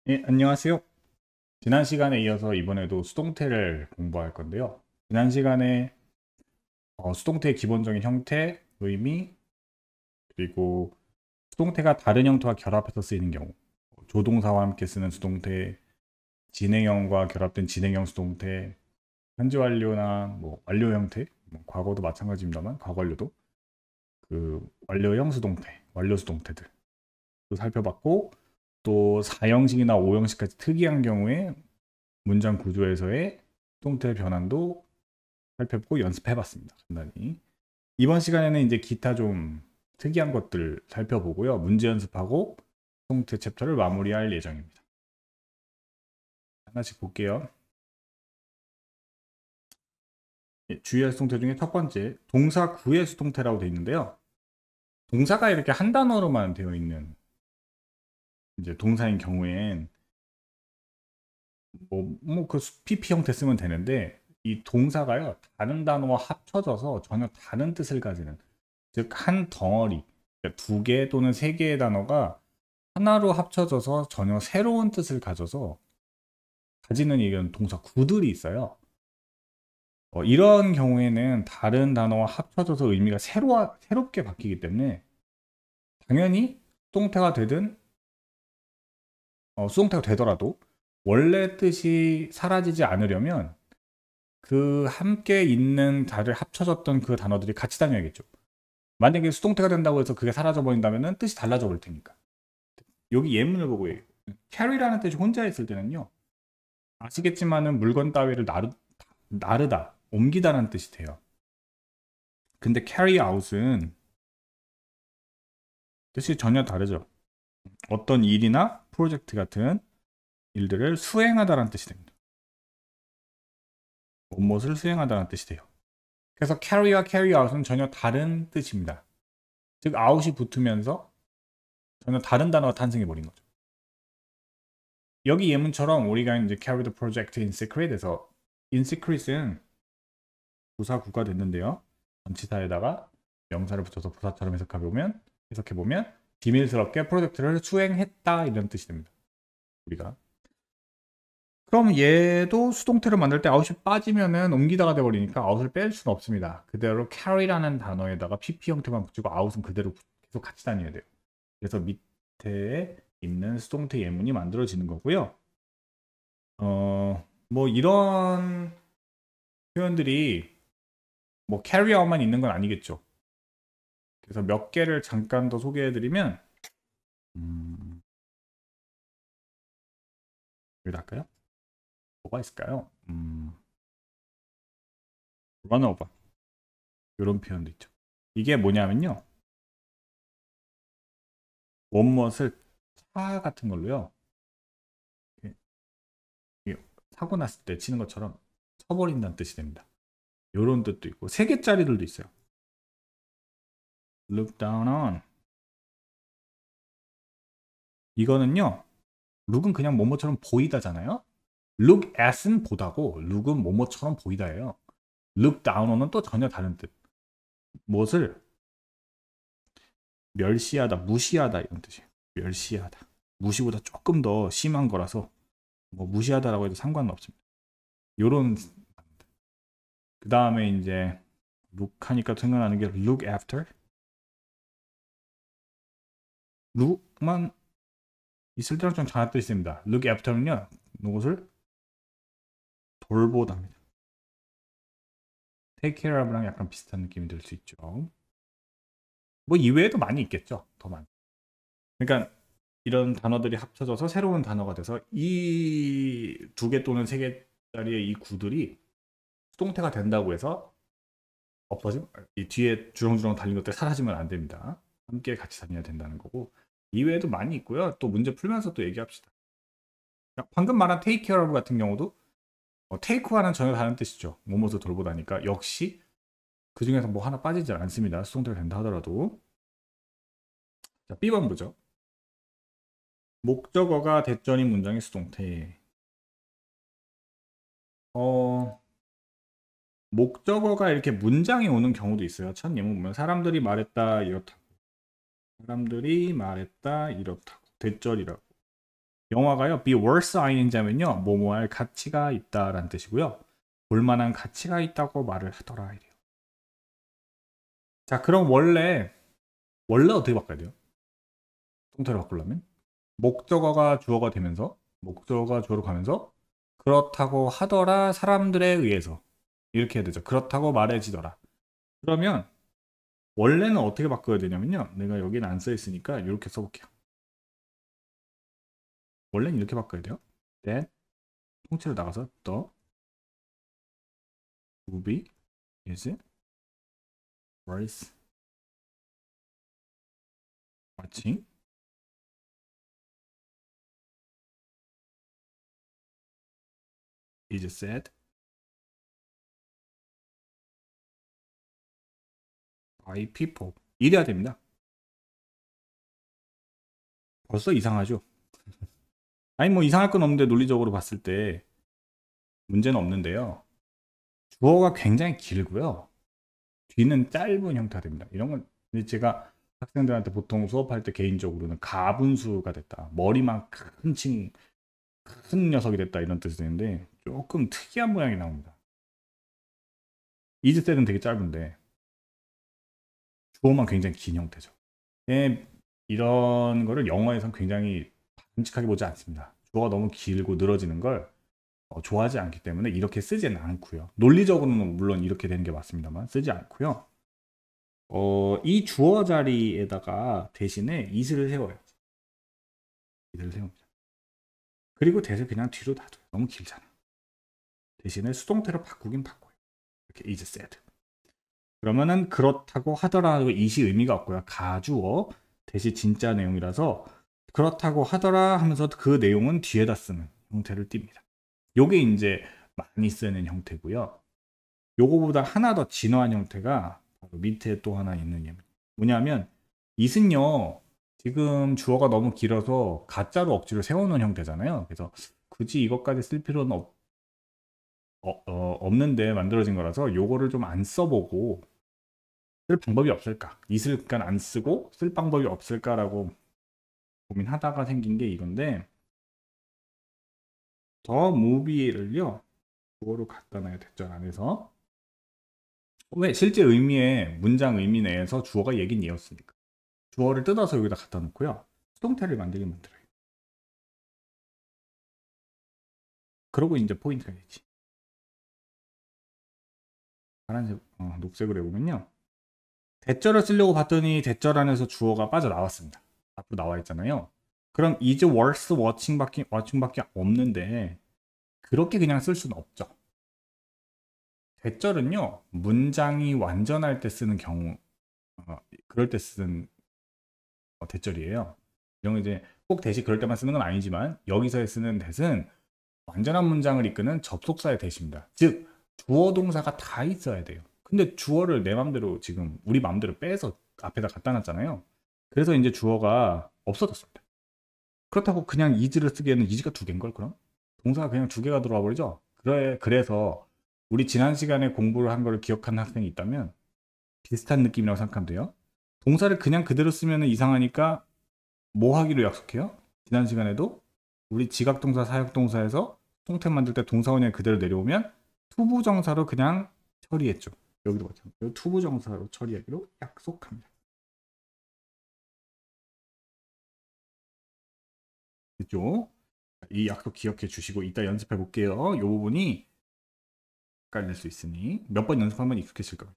안녕하세요. 지난 시간에 이어서 이번에도 수동태를 공부할 건데요. 지난 시간에 수동태의 기본적인 형태, 의미, 그리고 수동태가 다른 형태와 결합해서 쓰이는 경우, 조동사와 함께 쓰는 수동태, 진행형과 결합된 진행형 수동태, 현재 완료나 뭐 완료 형태, 뭐 과거도 마찬가지입니다만 과거 완료도 그 완료형 수동태, 완료 수동태들 또 살펴봤고, 또 4형식이나 5형식까지 특이한 경우에 문장 구조에서의 수동태 변환도 살펴보고 연습해봤습니다. 간단히. 이번 시간에는 이제 기타 좀 특이한 것들 살펴보고요. 문제 연습하고 수동태 챕터를 마무리할 예정입니다. 하나씩 볼게요. 주의할 수동태 중에 첫 번째, 동사 구의 수동태라고 되어 있는데요. 동사가 이렇게 한 단어로만 되어 있는 이제 동사인 경우엔 그 PP 형태 쓰면 되는데, 이 동사가요 다른 단어와 합쳐져서 전혀 다른 뜻을 가지는, 즉 한 덩어리, 그러니까 두 개 또는 세 개의 단어가 하나로 합쳐져서 전혀 새로운 뜻을 가지는 이런 동사 구들이 있어요. 이런 경우에는 다른 단어와 합쳐져서 의미가 새롭게 바뀌기 때문에 당연히 수동태가 되든 수동태가 되더라도 원래 뜻이 사라지지 않으려면 그 함께 있는 다들 합쳐졌던 그 단어들이 같이 다녀야겠죠. 만약에 수동태가 된다고 해서 그게 사라져 버린다면 뜻이 달라져 버릴 테니까. 여기 예문을 보고 carry라는 뜻이 혼자 있을 때는요, 아시겠지만은 물건 따위를 나르다, 옮기다라는 뜻이 돼요. 근데 carry out은 뜻이 전혀 다르죠. 어떤 일이나 프로젝트 같은 일들을 수행하다라는 뜻이 됩니다. 무엇을 수행하다라는 뜻이 돼요. 그래서 carry와 carry out은 전혀 다른 뜻입니다. 즉 out이 붙으면서 전혀 다른 단어가 탄생해 버린 거죠. 여기 예문처럼 우리가 이제 carry the project in secret에서 in secret은 부사구가 됐는데요. 전치사에다가 명사를 붙여서 부사처럼 해석해보면 비밀스럽게 프로젝트를 수행했다 이런 뜻이 됩니다. 우리가. 그럼 얘도 수동태를 만들 때 out이 빠지면은 옮기다가 돼버리니까 out을 뺄 수는 없습니다. 그대로 carry라는 단어에다가 pp 형태만 붙이고 out은 그대로 계속 같이 다녀야 돼요. 그래서 밑에 있는 수동태 예문이 만들어지는 거고요. 뭐 이런 표현들이 뭐 carry out만 있는 건 아니겠죠. 그래서 몇 개를 잠깐 더 소개해드리면, 여기다 할까요? 뭐가 있을까요? run over 이런 표현도 있죠. 이게 뭐냐면요, 무엇을 차 같은 걸로요, 이게 사고 났을 때 치는 것처럼 쳐버린다는 뜻이 됩니다. 이런 뜻도 있고, 세 개짜리들도 있어요. look down on, 이거는요, look은 그냥 뭐뭐처럼 보이다잖아요. look at은 보다고 look은 뭐뭐처럼 보이다예요. look down on은 또 전혀 다른 뜻. 무엇을 멸시하다, 무시하다 이런 뜻이에요. 멸시하다. 무시보다 조금 더 심한 거라서 뭐 무시하다라고 해도 상관은 없습니다. 요런. 그 다음에 이제 look 하니까 생각나는 게 look after. look만 있을 때랑 좀 전한 뜻이 있습니다. look after는요, 이것을 돌보다입니다. take care of랑 약간 비슷한 느낌이 들 수 있죠. 뭐 이외에도 많이 있겠죠. 더 많이. 그러니까 이런 단어들이 합쳐져서 새로운 단어가 돼서 이 두 개 또는 세 개짜리의 이 구들이 수동태가 된다고 해서 이 뒤에 주렁주렁 달린 것들 사라지면 안 됩니다. 함께 같이 다녀야 된다는 거고, 이외에도 많이 있고요. 또 문제 풀면서 또 얘기합시다. 방금 말한 take care of 같은 경우도 take와는 전혀 다른 뜻이죠. 뭐뭐서 돌보다니까 역시 그 중에서 뭐 하나 빠지지 않습니다. 수동태가 된다 하더라도. 자, B번 보죠. 목적어가 대절인 문장의 수동태. 목적어가 이렇게 문장에 오는 경우도 있어요. 첫 예문 보면 사람들이 말했다 이렇다고. 사람들이 말했다 이렇다고. 대절이라고. 영화가요, be worth ing 하면요, 뭐뭐 할 가치가 있다라는 뜻이고요. 볼만한 가치가 있다고 말을 하더라 이래요. 자, 그럼 원래 어떻게 바꿔야 돼요? 형태를 바꾸려면 목적어가 주어가 되면서 목적어가 주어로 가면서 그렇다고 하더라 사람들에 의해서 이렇게 해야 되죠. 그렇다고 말해지더라. 그러면 원래는 어떻게 바꿔야 되냐면요. 내가 여기는 안 써 있으니까 이렇게 써볼게요. 원래는 이렇게 바꿔야 돼요. That 통째로 나가서 the movie is worth watching. is said by people. 이래야 됩니다. 벌써 이상하죠? 아니 뭐 이상할 건 없는데 논리적으로 봤을 때 문제는 없는데요. 주어가 굉장히 길고요. 뒤는 짧은 형태가 됩니다. 이런 건 제가 학생들한테 보통 수업할 때 개인적으로는 가분수가 됐다. 머리만 큰 녀석이 됐다 이런 뜻이 되는데 조금 특이한 모양이 나옵니다. 이즈셋은 되게 짧은데 주어만 굉장히 긴 형태죠. 이런 거를 영어에선 굉장히 바람직하게 보지 않습니다. 주어가 너무 길고 늘어지는 걸 좋아하지 않기 때문에 이렇게 쓰지는 않고요. 논리적으로는 물론 이렇게 되는 게 맞습니다만 쓰지 않고요. 이 주어 자리에다가 대신에 is를 세워요. is를 세웁니다. 그리고 대를 그냥 뒤로 놔둬요. 너무 길잖아. 대신에 수동태로 바꾸긴 바꿔요. 이렇게 is said. 그러면은 그렇다고 하더라도 is이 의미가 없고요. 가주어 대신 진짜 내용이라서 그렇다고 하더라 하면서 그 내용은 뒤에다 쓰는 형태를 띱니다. 요게 이제 많이 쓰는 형태고요. 요거보다 하나 더 진화한 형태가 바로 밑에 또 하나 있는 예입니다. 뭐냐면 it은요 지금 주어가 너무 길어서 가짜로 억지로 세워놓은 형태잖아요. 그래서 굳이 이것까지 쓸 필요는 없는데 만들어진 거라서 요거를 좀 안 써보고 쓸 방법이 없을까? it을 그러니까 안 쓰고 쓸 방법이 없을까라고 고민하다가 생긴 게 이건데 더 무비를요 주어로 갖다 놔야 대절 안에서 왜 실제 의미의 문장 의미 내에서 주어가 얘긴 얘였으니까 주어를 뜯어서 여기다 갖다 놓고요 수동태를 만들긴 만들어요. 그러고 이제 포인트가 되지. 파란색 녹색으로 해보면요 대절을 쓰려고 봤더니 대절 안에서 주어가 빠져나왔습니다. 앞으로 나와 있잖아요. 그럼 is worth watching밖에 없는데 그렇게 그냥 쓸 수는 없죠. 대절은요 문장이 완전할 때 쓰는 경우 그럴 때 쓰는 대절이에요. 이런 거 이제 꼭 대시 그럴 때만 쓰는 건 아니지만 여기서 쓰는 대는 완전한 문장을 이끄는 접속사의 대시입니다. 즉 주어 동사가 다 있어야 돼요. 근데 주어를 내 맘대로 지금 우리 맘대로 빼서 앞에다 갖다 놨잖아요. 그래서 이제 주어가 없어졌습니다. 그렇다고 그냥 is를 쓰기에는 is가 두 개인걸 그럼? 동사가 그냥 두 개가 들어와 버리죠. 그래서 우리 지난 시간에 공부를 한 걸 기억하는 학생이 있다면 비슷한 느낌이라고 생각하면 돼요. 동사를 그냥 그대로 쓰면 이상하니까 뭐 하기로 약속해요? 지난 시간에도 우리 지각동사, 사역동사에서 통태 만들 때 동사원이 그대로 내려오면 투부정사로 그냥 처리했죠. 여기도 마찬가지로 투부정사로 처리하기로 약속합니다. 됐죠? 이 약속 기억해 주시고 이따 연습해 볼게요. 이 부분이 헷갈릴 수 있으니 몇 번 연습하면 익숙해질 거예요.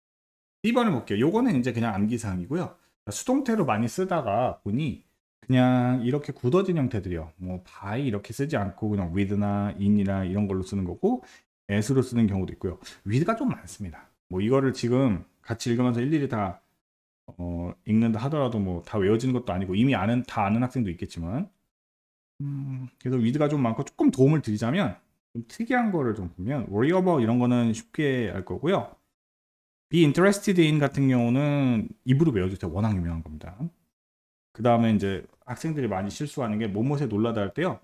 2번을 볼게요. 요거는 이제 그냥 암기사항이고요. 수동태로 많이 쓰다가 보니 그냥 이렇게 굳어진 형태들이요. 뭐 by 이렇게 쓰지 않고 그냥 with나 in이나 이런 걸로 쓰는 거고 as로 쓰는 경우도 있고요. with가 좀 많습니다. 뭐 이거를 지금 같이 읽으면서 일일이 다 읽는다 하더라도 뭐 다 외워지는 것도 아니고 이미 다 아는 학생도 있겠지만 그래서 with가 좀 많고 조금 도움을 드리자면 좀 특이한 거를 좀 보면 worry about 이런 거는 쉽게 알 거고요. be interested in 같은 경우는 입으로 외워주세요. 워낙 유명한 겁니다. 그 다음에 이제 학생들이 많이 실수하는 게 뭐뭇에 놀라다 할 때요.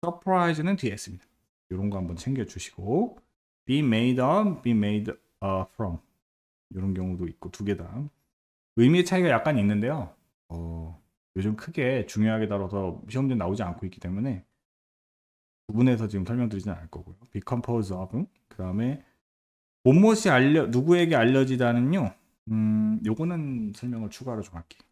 surprise는 뒤에 있습니다. 이런 거 한번 챙겨주시고 be made of, be made from 이런 경우도 있고 두 개 다. 의미의 차이가 약간 있는데요. 요즘 크게 중요하게 다뤄서 시험지에 나오지 않고 있기 때문에 구분해서 지금 설명드리진 않을 거고요. be composed of. 그 다음에 못못이 누구에게 알려지다는요. 요거는 설명을 추가로 좀 할게요.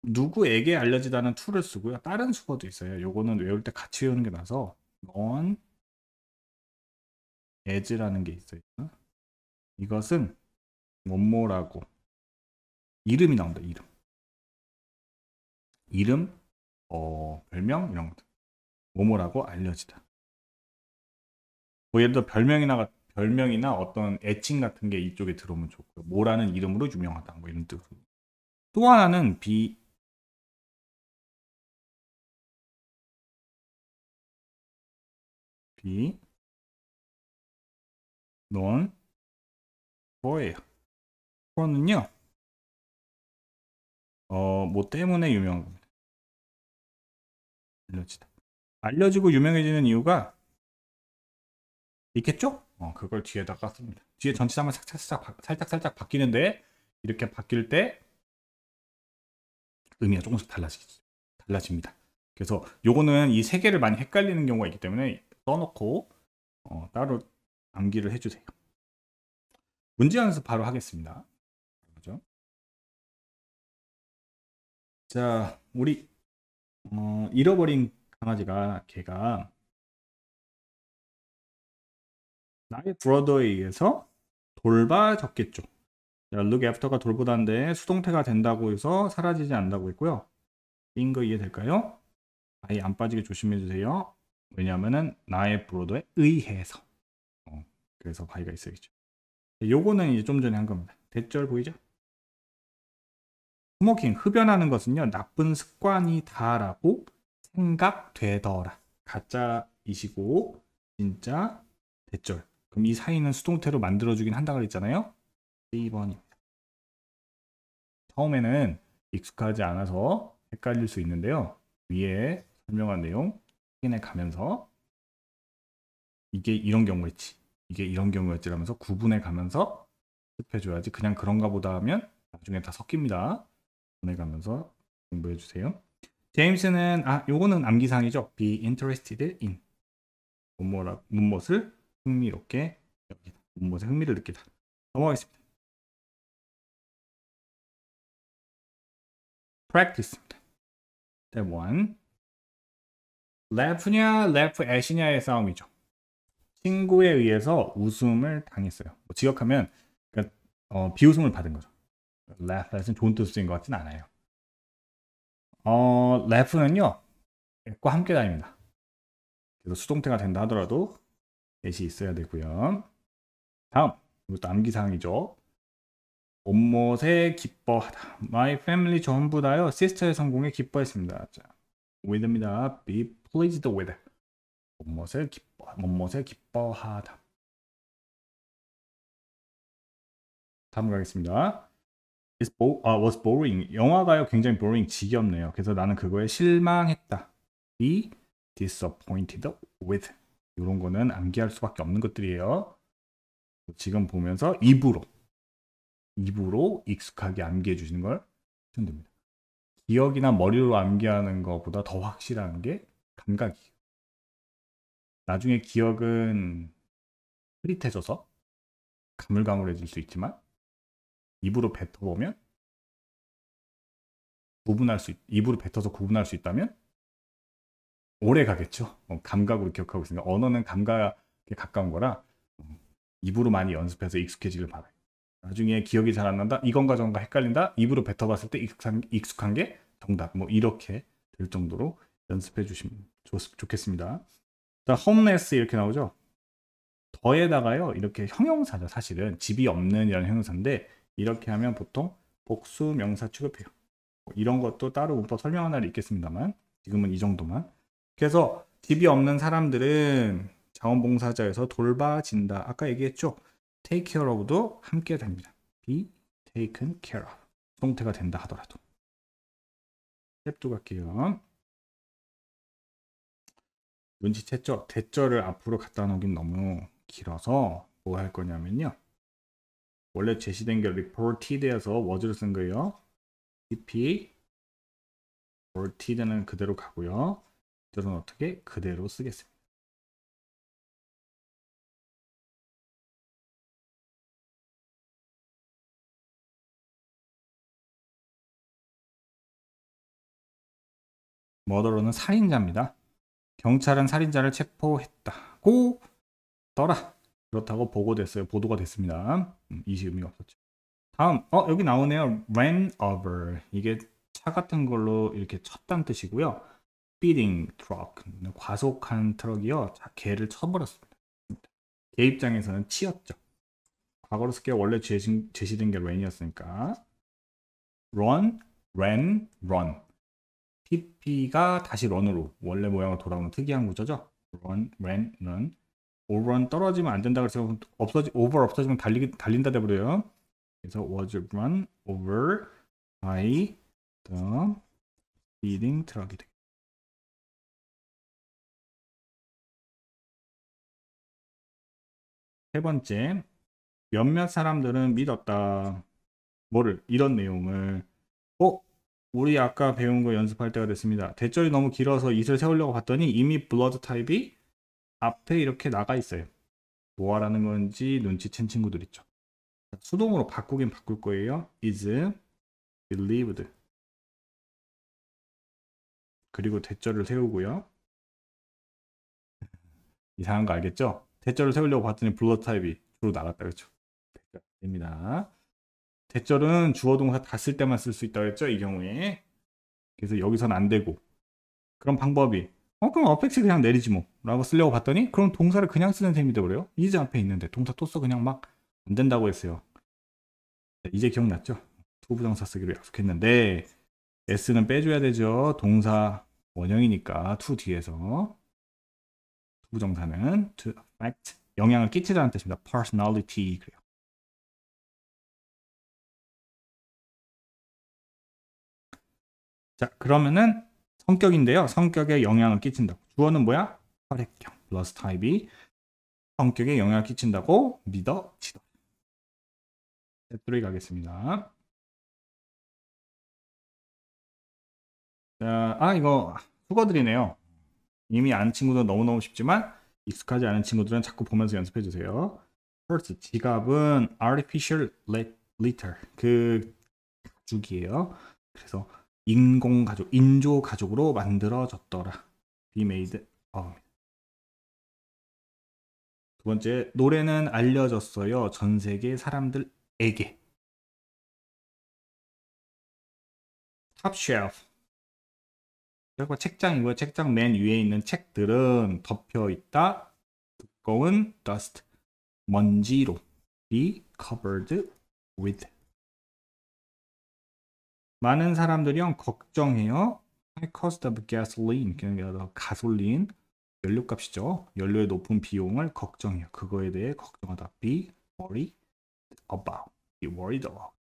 누구에게 알려지다는 to를 쓰고요. 다른 수어도 있어요. 요거는 외울 때 같이 외우는 게 나서 non as라는 게 있어요. 이것은 뭐뭐라고 이름이 나온다. 이름, 별명 이런 것들. 뭐뭐라고 알려지다. 뭐 예를 들어 별명이나 어떤 애칭 같은 게 이쪽에 들어오면 좋고요. 뭐라는 이름으로 유명하다. 뭐 이런 뜻. 또 하나는 be known for예요. for는요. 뭐 때문에 유명한 겁니다. 알려지다. 알려지고 유명해지는 이유가 있겠죠? 그걸 뒤에다가 씁니다. 뒤에 전치사만 살짝 바뀌는데 이렇게 바뀔 때 의미가 조금씩 달라집니다. 그래서 요거는 이 세 개를 많이 헷갈리는 경우가 있기 때문에 써놓고 따로 암기를 해주세요. 문제 연습 바로 하겠습니다. 그죠? 자, 우리 잃어버린 강아지가 걔가 나의 브러더에 의해서 돌봐졌겠죠. 자, look after가 돌보다인데 수동태가 된다고 해서 사라지지 않는다고 했고요. 인 거 이해될까요? 아예 안 빠지게 조심해 주세요. 왜냐하면은 나의 브로더에 의해서. 그래서 바이가 있어야겠죠. 요거는 이제 좀 전에 한 겁니다. 대절 보이죠? 스모킹, 흡연하는 것은요 나쁜 습관이다라고 생각되더라. 가짜이시고 진짜 대절. 그럼 이 사이는 수동태로 만들어주긴 한다 그랬잖아요. 2번입니다. 처음에는 익숙하지 않아서 헷갈릴 수 있는데요. 위에 설명한 내용 확인해 가면서 이게 이런 경우였지. 이게 이런 경우였지 라면서 구분해 가면서 습해줘야지. 그냥 그런가 보다 하면 나중에 다 섞입니다. 구분해 가면서 공부해 주세요. 제임스는 요거는 암기사항이죠. be interested in 무엇을 흥미롭게 여기다. 무엇에 흥미를 느끼다. 넘어가겠습니다. practice입니다. step 1 laugh냐 laugh at이냐의 싸움이죠. 친구에 의해서 웃음을 당했어요. 뭐 지역하면 그러니까, 비웃음을 받은 거죠. laugh at은 좋은 뜻을 쓰인 것 같진 않아요. laugh는요 at과 함께 다닙니다. 그래서 수동태가 된다 하더라도 at이 있어야 되고요. 다음 이것도 암기사항이죠. 못못에 기뻐하다. My family 전부 다요. 시스터의 성공에 기뻐했습니다. 자, with입니다. be pleased with. 못못에 기뻐하다. 다음 가겠습니다. was boring. 영화가요 굉장히 boring, 지겹네요. 그래서 나는 그거에 실망했다. be disappointed with. 이런 거는 암기할 수밖에 없는 것들이에요. 지금 보면서 입으로 익숙하게 암기해 주시는 걸 하시면 됩니다. 기억이나 머리로 암기하는 것보다 더 확실한 게 감각이에요. 나중에 기억은 흐릿해져서 가물가물해질 수 있지만 입으로 뱉어보면 입으로 뱉어서 구분할 수 있다면 오래 가겠죠. 감각으로 기억하고 있으니까 언어는 감각에 가까운 거라 입으로 많이 연습해서 익숙해지길 바라요. 나중에 기억이 잘 안 난다. 이건가 저건가 헷갈린다. 입으로 뱉어봤을 때 익숙한 게 정답. 뭐 이렇게 될 정도로 연습해 주시면 좋겠습니다. 자, homeless 이렇게 나오죠. 더에다가요. 이렇게 형용사죠. 사실은 집이 없는 이런 형용사인데 이렇게 하면 보통 복수 명사 취급해요. 이런 것도 따로 문법 설명한 날이 있겠습니다만 지금은 이 정도만. 그래서 집이 없는 사람들은 자원봉사자에서 돌봐진다. 아까 얘기했죠. take care of도 함께 됩니다. be taken care of. 수동태가 된다 하더라도. 스텝 2 갈게요. 눈치챘죠? 대절을 앞으로 갖다 놓긴 너무 길어서 뭐 할 거냐면요. 원래 제시된 게 reported에서 was를 쓴 거예요. TP reported는 그대로 가고요. 들은 어떻게 그대로 쓰겠습니다. 머더러는 살인자입니다. 경찰은 살인자를 체포했다고 떠라. 그렇다고 보고됐어요. 보도가 됐습니다. 이시 의미가 없었죠. 다음, 여기 나오네요. ran over. 이게 차 같은 걸로 이렇게 쳤다는 뜻이고요. speeding truck. 과속한 트럭이요. 자, 개를 쳐버렸습니다. 개 입장에서는 치였죠. 과거로 쓸게요. 원래 제시된 게 ran이었으니까. run, ran, run. PP가 다시 run으로 원래 모양으로 돌아오는 특이한 구조죠. run, ran, run. overrun 떨어지면 안 된다 그래서 over 없어지면 달린다 돼버려요. 그래서 was run over by the speeding truck이 되겠다. 세 번째, 몇몇 사람들은 믿었다. 뭐를? 이런 내용을. 우리 아까 배운 거 연습할 때가 됐습니다. 대절이 너무 길어서 it을 세우려고 봤더니 이미 blood 타입이 앞에 이렇게 나가 있어요. 뭐 하라는 건지 눈치챈 친구들 있죠. 수동으로 바꾸긴 바꿀 거예요. is believed. 그리고 대절을 세우고요. 이상한 거 알겠죠? 대절을 세우려고 봤더니 블러 타입이 주로 나갔다 그랬죠. 됩니다. 대절은 주어 동사 다 쓸 때만 쓸 수 있다 그랬죠? 이 경우에. 그래서 여기선 안 되고. 그런 방법이 그럼 어펙스 그냥 내리지 뭐 라고 쓰려고 봤더니 그럼 동사를 그냥 쓰는 셈이 돼버려요. is 앞에 있는데 동사 또 써 그냥 막 안 된다고 했어요. 이제 기억났죠? 투부정사 쓰기로 약속했는데 s는 빼줘야 되죠. 동사 원형이니까 to 뒤에서 투부정사는 to affect 영향을 끼치다는 뜻입니다. personality 그래요. 자 그러면은 성격인데요. 성격에 영향을 끼친다고. 주어는 뭐야? 혈액형 플러스 타입이 성격에 영향을 끼친다고 믿어지다. 스텝3 가겠습니다. 자, 이거 수거들이네요. 이미 아는 친구들은 너무너무 쉽지만 익숙하지 않은 친구들은 자꾸 보면서 연습해 주세요. First, 지갑은 artificial litter 그 가죽이에요. 그래서 인공 가죽, 인조 가죽으로 만들어졌더라. Be made of. 두 번째, 노래는 알려졌어요. 전 세계 사람들에게. Top shelf. 결과 책장이고요. 책장 맨 위에 있는 책들은 덮여 있다. 두꺼운 dust. 먼지로. Be covered with. 많은 사람들이요 걱정해요. High cost of gasoline, 그러니까 가솔린 연료값이죠. 연료의 높은 비용을 걱정해요. 그거에 대해 걱정하다. Be worried about. Be worried about.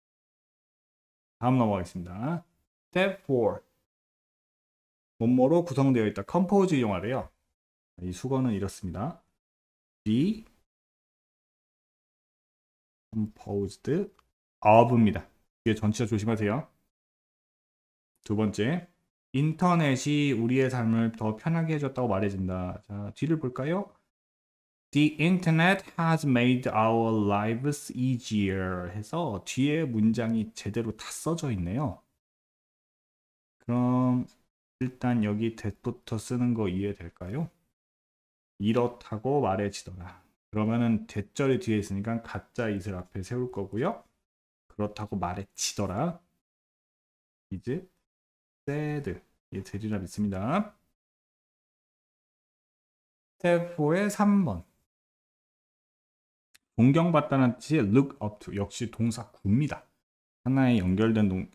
다음 넘어가겠습니다. Step 4. 뭐뭐로 구성되어 있다. compose 이용하래요. 이 수거는 이렇습니다. Be composed of입니다. 이게 전치사 조심하세요. 두 번째, 인터넷이 우리의 삶을 더 편하게 해줬다고 말해진다. 자, 뒤를 볼까요? The internet has made our lives easier 해서 뒤에 문장이 제대로 다 써져 있네요. 그럼 일단 여기 that부터 쓰는 거 이해될까요? 이렇다고 말해지더라. 그러면은 that절이 뒤에 있으니까 가짜 it을 앞에 세울 거고요. 그렇다고 말해지더라. is said. 예, 되리라 믿습니다. 스텝 4의 3번. 존경받다는 뜻이 look up to. 역시 동사 구입니다. 하나에 연결된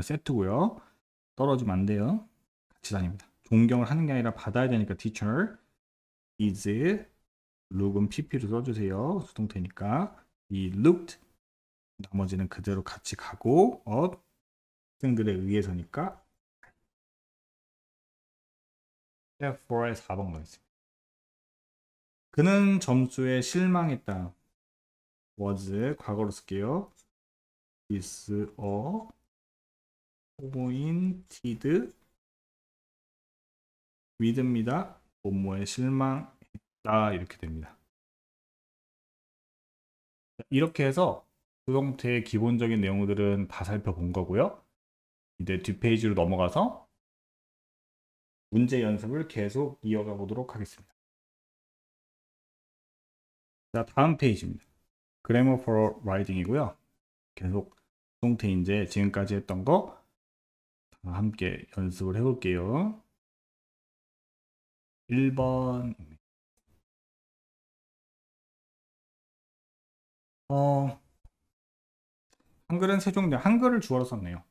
세트고요. 떨어지면 안 돼요. 같이 다닙니다. 존경을 하는 게 아니라 받아야 되니까 teacher is look은 pp로 써주세요. 수동태니까 이 looked 나머지는 그대로 같이 가고 up 학생들에 의해서니까 step 4의 4번 가겠습니다. 그는 점수에 실망했다. was 과거로 쓸게요. disappointed 믿습니다. 뭐뭐에 실망했다. 이렇게 됩니다. 이렇게 해서 수동태의 기본적인 내용들은 다 살펴본 거고요. 이제 뒷페이지로 넘어가서 문제 연습을 계속 이어가 보도록 하겠습니다. 자, 다음 페이지입니다. Grammar for Writing이고요. 계속 수동태 이제 지금까지 했던 거 함께 연습을 해볼게요. 1번 한글은 세종대 한글을 주어로 썼네요.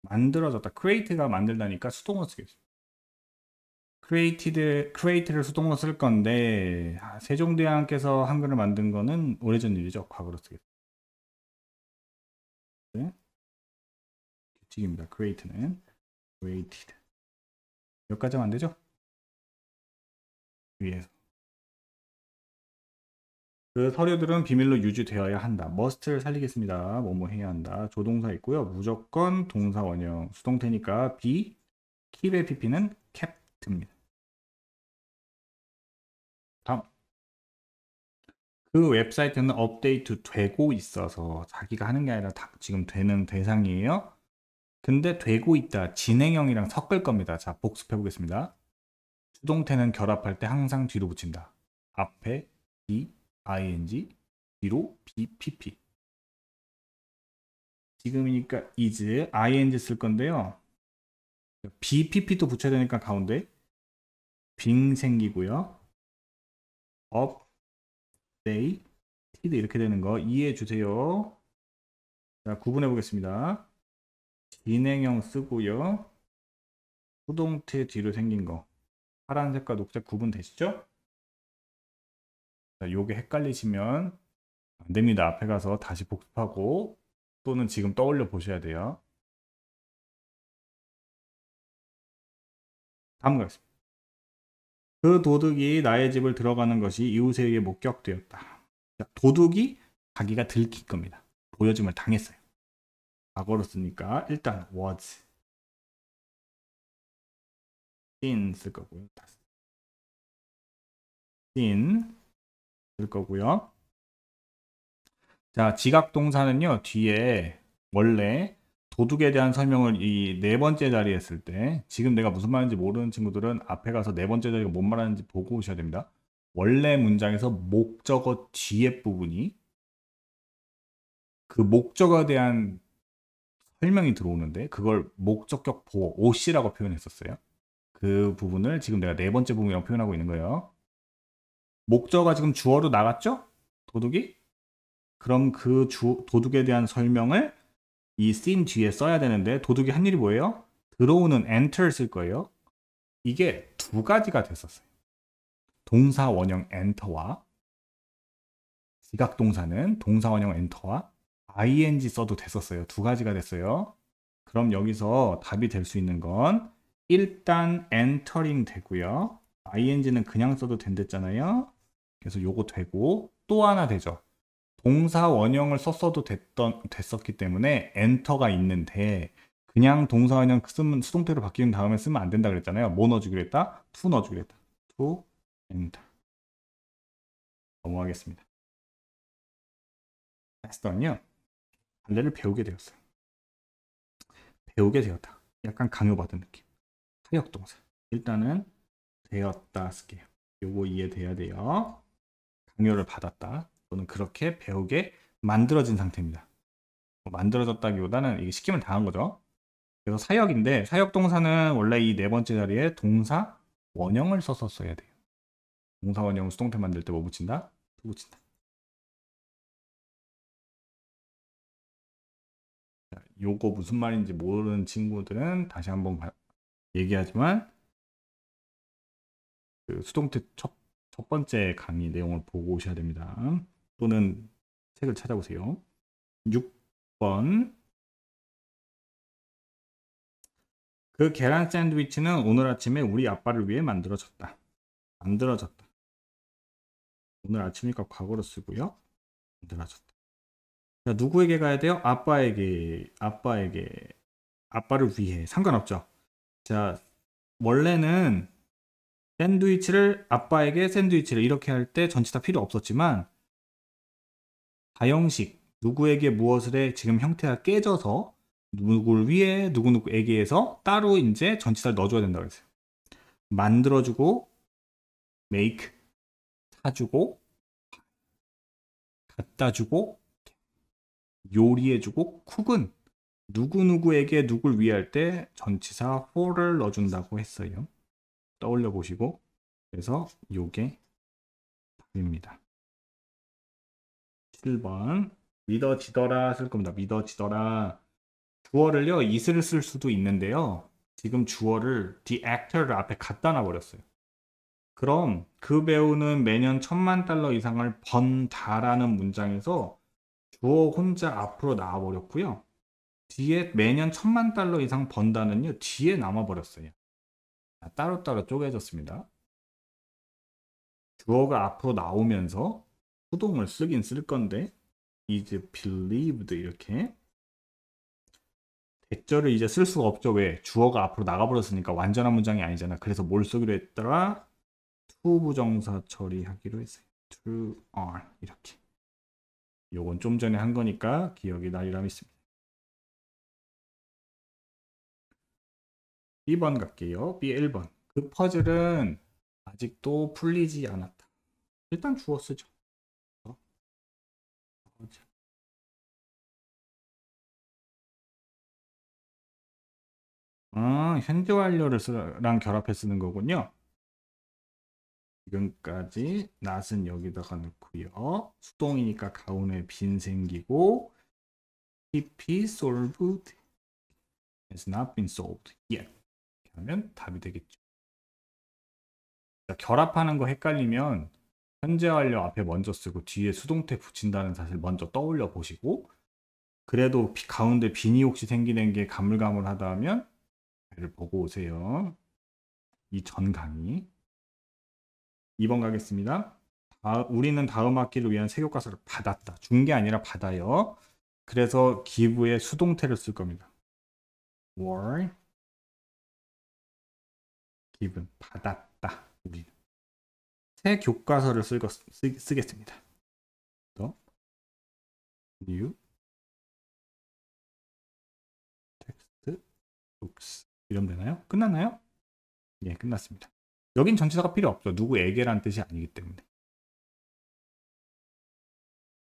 만들어졌다. create가 만들다니까 수동으로 쓰겠습니다. create를 수동으로 쓸 건데 세종대왕께서 한글을 만든 거는 오래전 일이죠. 과거로 쓰겠습니다. 네. 규칙입니다. create는 created 몇 가지 안 되죠? 위에서 그 서류들은 비밀로 유지되어야 한다. must를 살리겠습니다. 뭐뭐 해야 한다. 조동사 있고요. 무조건 동사 원형 수동태니까 be keep의 pp는 kept입니다. 다음 그 웹사이트는 업데이트 되고 있어서 자기가 하는 게 아니라 지금 되는 대상이에요. 근데 되고 있다. 진행형이랑 섞을 겁니다. 자, 복습해 보겠습니다. 수동태는 결합할 때 항상 뒤로 붙인다. 앞에 be, ing, 뒤로 be, pp. 지금이니까 is, ing 쓸 건데요. be, pp도 붙여야 되니까 가운데 빙 생기고요. updated 이렇게 되는 거 이해해 주세요. 자, 구분해 보겠습니다. 진행형 쓰고요. 수동태 뒤로 생긴 거 파란색과 녹색 구분 되시죠? 자, 요게 헷갈리시면 안 됩니다. 앞에 가서 다시 복습하고 또는 지금 떠올려 보셔야 돼요. 다음 가겠습니다. 그 도둑이 나의 집을 들어가는 것이 이웃에 의해 목격되었다. 자, 도둑이 자기가 들킨 겁니다. 보여줌을 당했어요. 과거로 쓰니까 일단 was seen 쓸 거고요. seen 쓸 거고요. 자, 지각 동사는요. 뒤에 원래 도둑에 대한 설명을 이 네 번째 자리에 했을 때 지금 내가 무슨 말인지 모르는 친구들은 앞에 가서 네 번째 자리가 뭔 말하는지 보고 오셔야 됩니다. 원래 문장에서 목적어 뒤에 부분이 그 목적어에 대한 설명이 들어오는데 그걸 목적격 보어 OC라고 표현했었어요. 그 부분을 지금 내가 네 번째 부분이라고 표현하고 있는 거예요. 목적어가 지금 주어로 나갔죠? 도둑이? 그럼 그 도둑에 대한 설명을 이 scene 뒤에 써야 되는데 도둑이 한 일이 뭐예요? 들어오는 enter 쓸 거예요. 이게 두 가지가 됐었어요. 동사 원형 enter와 지각 동사는 동사 원형 enter와 ing 써도 됐었어요. 두 가지가 됐어요. 그럼 여기서 답이 될 수 있는 건 일단 entering 되고요. ing는 그냥 써도 된댔잖아요. 그래서 요거 되고 또 하나 되죠. 동사 원형을 썼어도 됐었기 때문에 엔터가 있는데 그냥 동사 원형 쓰면 수동태로 바뀌는 다음에 쓰면 안 된다 그랬잖아요. 뭐 넣어주기로 했다? to 넣어주기로 했다. to enter. 넘어가겠습니다. 했더니요. 발레를 배우게 되었어요. 배우게 되었다. 약간 강요받은 느낌. 타역동사. 일단은 되었다 쓸게요. 요거 이해돼야 돼요. 강요를 받았다. 또는 그렇게 배우게 만들어진 상태입니다. 만들어졌다기보다는 이게 시킴을 당한 거죠. 그래서 사역인데 사역 동사는 원래 이 네 번째 자리에 동사 원형을 써서 써야 돼요. 동사 원형 수동태 만들 때 뭐 붙인다? to 붙인다. 자, 요거 무슨 말인지 모르는 친구들은 다시 한번 얘기하지만 그 수동태 첫 번째 강의 내용을 보고 오셔야 됩니다. 또는 책을 찾아보세요. 6번 그 계란 샌드위치는 오늘 아침에 우리 아빠를 위해 만들어졌다. 만들어졌다. 오늘 아침이니까 과거로 쓰고요. 만들어졌다. 자, 누구에게 가야 돼요? 아빠에게. 아빠를 위해. 상관없죠. 자, 원래는 샌드위치를 아빠에게 샌드위치를 이렇게 할 때 전치사 필요 없었지만 다형식 누구에게 무엇을 해 지금 형태가 깨져서 누구를 위해 누구누구에게 해서 따로 이제 전치사를 넣어줘야 된다고 했어요. 만들어주고 make 사주고 갖다주고 요리해주고 쿡은 누구누구에게 누굴 위해 할 때 전치사 for를 넣어준다고 했어요. 떠올려 보시고 그래서 요게 답입니다. 7번 믿어지더라 쓸 겁니다. 믿어지더라 주어를요 is를 쓸 수도 있는데요. 지금 주어를 the actor를 앞에 갖다 놔 버렸어요. 그럼 그 배우는 매년 $10,000,000 이상을 번다라는 문장에서 주어 혼자 앞으로 나와 버렸고요. 뒤에 매년 $10,000,000 이상 번다는요 뒤에 남아 버렸어요. 따로따로 쪼개졌습니다. 주어가 앞으로 나오면서 수동을 쓰긴 쓸 건데 is believed 이렇게 대절을 이제 쓸 수가 없죠. 왜? 주어가 앞으로 나가버렸으니까 완전한 문장이 아니잖아. 그래서 뭘 쓰기로 했더라? to 부정사 처리하기로 했어요. to are 이렇게. 요건 좀 전에 한 거니까 기억이 나리라 믿습니다. 2번 갈게요. B1번. 그 퍼즐은 아직도 풀리지 않았다. 일단 주어 쓰죠. 현재 완료랑 결합해 쓰는 거군요. 지금까지 낫은 여기다가 넣고요. 수동이니까 가운데 빈 생기고 PP solved has not been solved yet. 하면 답이 되겠죠. 결합하는 거 헷갈리면 현재 완료 앞에 먼저 쓰고 뒤에 수동태 붙인다는 사실 먼저 떠올려 보시고 그래도 가운데 빈이 혹시 생기는 게 가물가물하다 하면 를 보고 오세요. 이 전 강의 2번 가겠습니다. 우리는 다음 학기를 위한 새 교과서를 받았다. 준 게 아니라 받아요. 그래서 give에 수동태를 쓸 겁니다. were given 받았다. 우리는 새 교과서를 쓰겠습니다. 또 new text books 이러면 되나요? 끝났나요? 예, 끝났습니다. 여긴 전치사가 필요 없죠. 누구에게란 뜻이 아니기 때문에.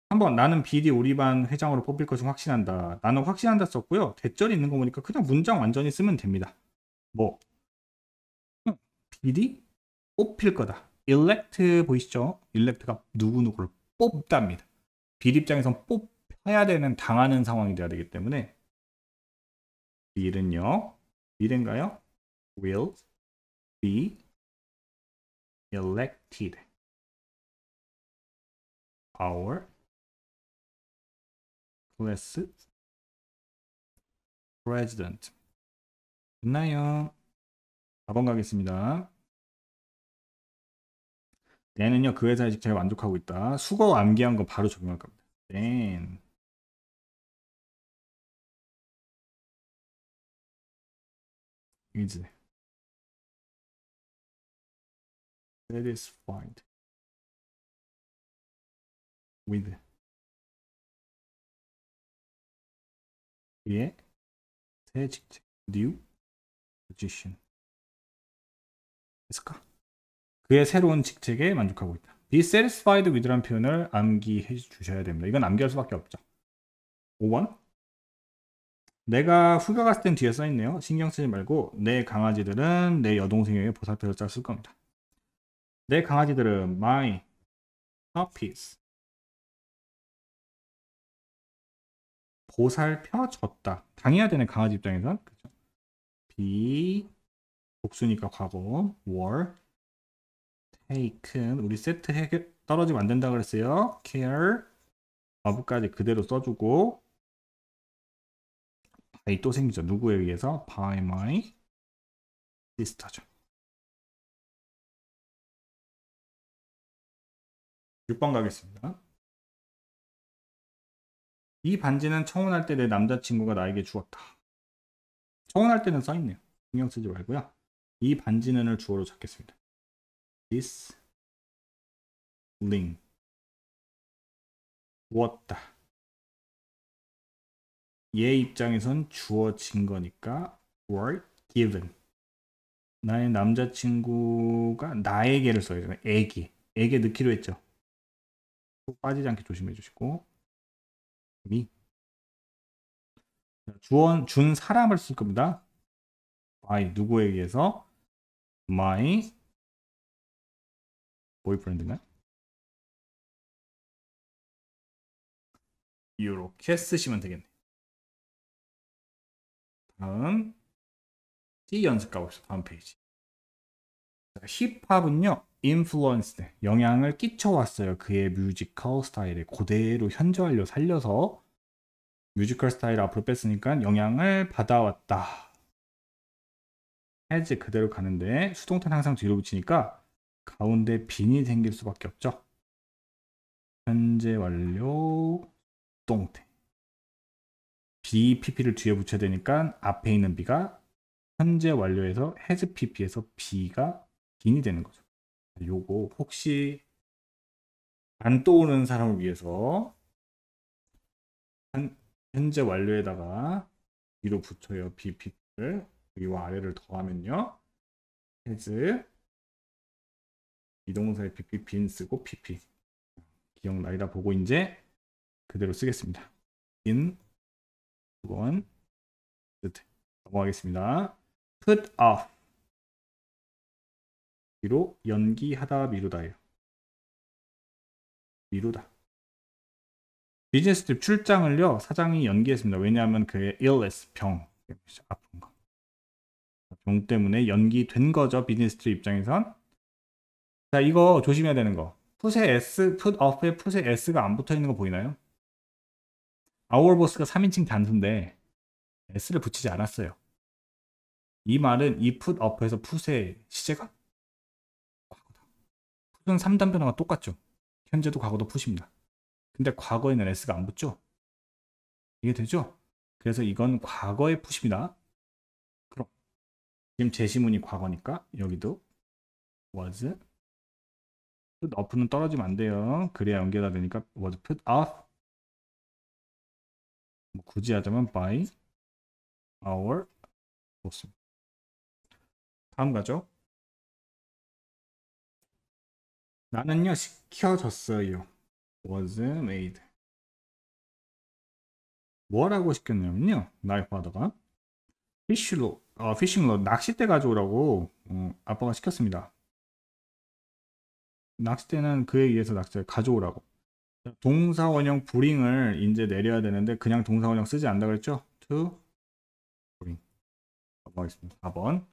한번 나는 비리 우리 반 회장으로 뽑힐 것을 확신한다. 나는 확신한다 썼고요. 대절이 있는 거 보니까 그냥 문장 완전히 쓰면 됩니다. 뭐 비리 뽑힐 거다. elect 보이시죠? elect가 누구누구를 뽑답니다. 비리 입장에선 뽑혀야 되는 당하는 상황이 돼야 되기 때문에 will은요. will인가요? will be elected. Our class president. 됐나요? 4번 가겠습니다. then은요, 그 회사의 직책에 만족하고 있다. 수거 암기한 거 바로 적용할 겁니다. then is satisfied with 그의 새 직책 new position 했을까? 그의 새로운 직책에 만족하고 있다. be satisfied with라는 표현을 암기해 주셔야 됩니다. 이건 암기할 수밖에 없죠. 5번 내가 휴가 갔을 땐 뒤에 써있네요. 신경 쓰지 말고 내 강아지들은 내 여동생에게 보살펴를 쓸 겁니다. 내 강아지들은 my puppies 보살펴줬다. 당해야 되는 강아지 입장에선 그렇죠? be 복수니까 과거 were taken 우리 세트 떨어지면 안 된다 그랬어요. care 어부까지 그대로 써주고 by 또 생기죠. 누구에 의해서 by my sister죠. 6번 가겠습니다. 이 반지는 청혼할 때 내 남자친구가 나에게 주었다. 청혼할 때는 써있네요. 신경 쓰지 말고요. 이 반지는을 주어로 찾겠습니다. this ring. 주었다. 얘 입장에선 주어진 거니까 were given. 나의 남자친구가 나에게를 써야 되잖아요. 에게 넣기로 했죠. 빠지지 않게 조심해 주시고 me. 준 사람을 쓸 겁니다. by 누구에 의해서? my boyfriend인가? 이렇게 쓰시면 되겠네요. 다음 C 연습 가봅시다. 다음 페이지. 힙합은요, influenced, 영향을 끼쳐왔어요. 그의 뮤지컬 스타일에 그대로 현재 완료 살려서 뮤지컬 스타일 앞으로 뺐으니까 영향을 받아왔다. has 그대로 가는데 수동태는 항상 뒤로 붙이니까 가운데 빈이 생길 수밖에 없죠. 현재 완료 수동태. BPP를 뒤에 붙여야 되니까 앞에 있는 B가 현재 완료에서 has PP에서 B가 빈이 되는 거죠. 요거 혹시 안 떠오르는 사람을 위해서 현재 완료에다가 위로 붙여요. BPP를 위와 아래를 더하면요. has 비동사의 PP 빈 쓰고 PP 기억나리라 보고 이제 그대로 쓰겠습니다. in 2번 넘어가겠습니다. put off 미로 연기하다 미루다예요. 미루다. 비즈니스 트립 출장을요 사장이 연기했습니다. 왜냐하면 그의 illness 병 아픈 거. 병 때문에 연기된 거죠. 비즈니스 트립 입장에선. 자 이거 조심해야 되는 거. 풋에 S, put off에 풋에 S가 안 붙어 있는 거 보이나요? our boss가 3인칭 단수인데 S를 붙이지 않았어요. 이 말은 이 put off에서 풋의 시제가 과거다. 풋은 3단 변화가 똑같죠. 현재도 과거도 풋입니다. 근데 과거에는 S가 안 붙죠? 이게 되죠? 그래서 이건 과거의 풋입니다. 그럼 지금 제시문이 과거니까 여기도 was put off는 떨어지면 안 돼요. 그래야 연계가 되니까 was put off 굳이 하자면 by our boss. 다음 가죠. 나는요 시켜줬어요. was made. 뭐라고 시켰냐면요. 나의 파더가 피싱로 낚싯대 가져오라고 아빠가 시켰습니다. 낚싯대는 그에 의해서 낚싯대를 가져오라고. 동사 원형 bring을 이제 내려야 되는데 그냥 동사 원형 쓰지 않는다 그랬죠? to bring. 넘어가겠습니다. 4번.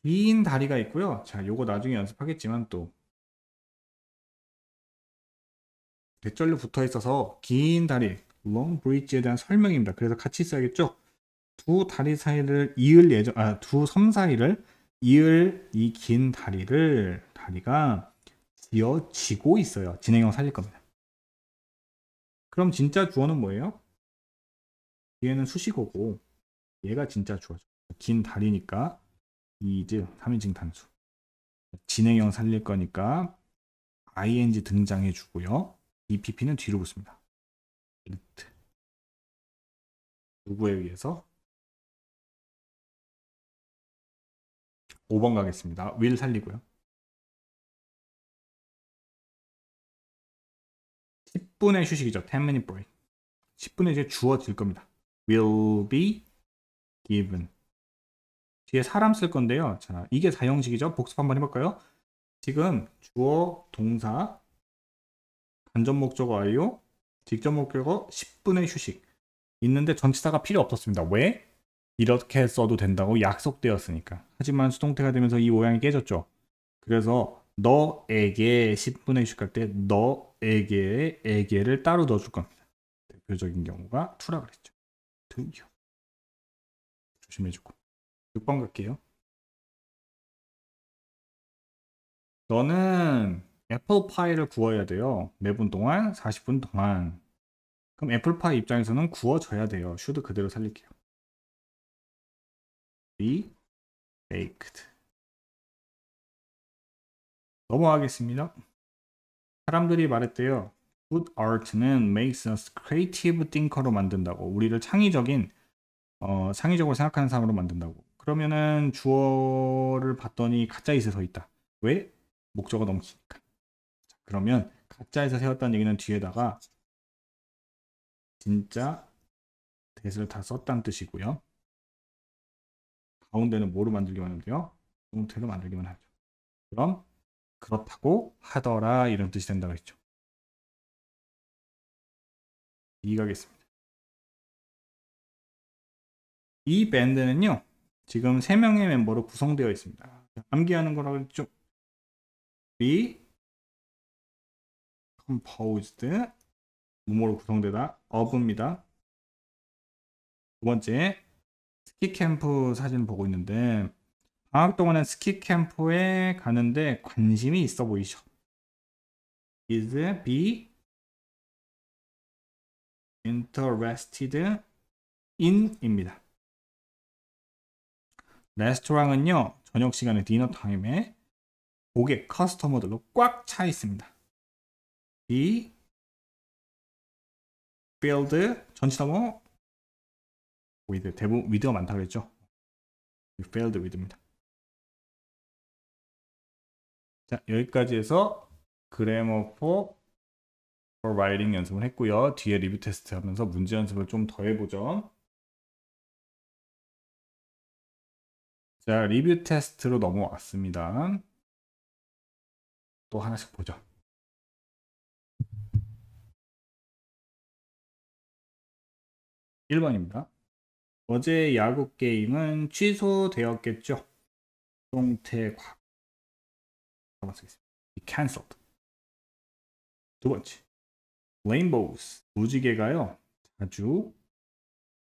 긴 다리가 있고요. 자, 요거 나중에 연습하겠지만 또 대절로 붙어 있어서 긴 다리, long bridge에 대한 설명입니다. 그래서 같이 써야겠죠? 두 다리 사이를 이을 두 섬 사이를 이을 이 긴 다리가 지어지고 있어요. 진행형 살릴 겁니다. 그럼 진짜 주어는 뭐예요? 얘는 수식어고 얘가 진짜 주어죠. 긴 다리니까 is 3인칭 단수. 진행형 살릴 거니까 ing 등장해 주고요. EPP는 뒤로 붙습니다. 누구에 의해서? 5번 가겠습니다. will 살리고요. 10분의 휴식이죠. 10minute break. 10분에 이제 주어질 겁니다. will be given. 뒤에 사람 쓸 건데요. 자, 이게 사형식이죠. 복습 한번 해볼까요? 지금 주어, 동사, 간접 목적어 완료, 직접 목적어 10분의 휴식 있는데 전치사가 필요 없었습니다. 왜? 이렇게 써도 된다고 약속되었으니까. 하지만 수동태가 되면서 이 모양이 깨졌죠. 그래서 너에게 10분의 휴식할 때 너에게를 따로 넣어줄 겁니다. 대표적인 경우가 to라 그랬죠. to you. 조심해주고. 6번 갈게요. 너는 애플파이를 구워야 돼요. 몇 분 동안? 40분 동안. 그럼 애플파이 입장에서는 구워져야 돼요. should 그대로 살릴게요. be baked. 넘어가겠습니다. 사람들이 말했대요. Good art는 makes us creative thinker로 만든다고. 우리를 창의적으로 생각하는 사람으로 만든다고. 그러면은 주어를 봤더니 가짜잇에 서 있다. 왜? 목적어 너무 기니까. 자, 그러면 가짜에서 세웠다는 얘기는 뒤에다가 진짜 that을 다 썼다는 뜻이고요. 가운데는 뭐로 만들기만 하면 돼요? 수동태로 만들기만 하죠. 그럼 그렇다고 하더라 이런 뜻이 된다고 했죠. 이해가겠습니다. 이 밴드는요. 지금 3명의 멤버로 구성되어 있습니다. 암기하는 거라고 했죠. be composed 뭐뭐로 구성되다 of입니다. 두 번째 스키 캠프 사진 보고 있는데 방학 동안은 스키 캠프에 가는데 관심이 있어 보이죠. is be interested in 입니다. 레스토랑은요 저녁 시간에 디너 타임에 고객 커스터머들로 꽉 차 있습니다. be filled 전치사 뭐 with 대부분 with가 많다고 그랬죠. filled with입니다. 자 여기까지 해서 그래머 for writing 연습을 했고요. 뒤에 리뷰 테스트 하면서 문제 연습을 좀 더 해보죠. 자 리뷰 테스트로 넘어왔습니다. 또 하나씩 보죠. 1번입니다. 어제 야구 게임은 취소되었겠죠? 수동태 과거 쓰겠습니다. cancelled. 두 번째 레인보우스 무지개가요 자주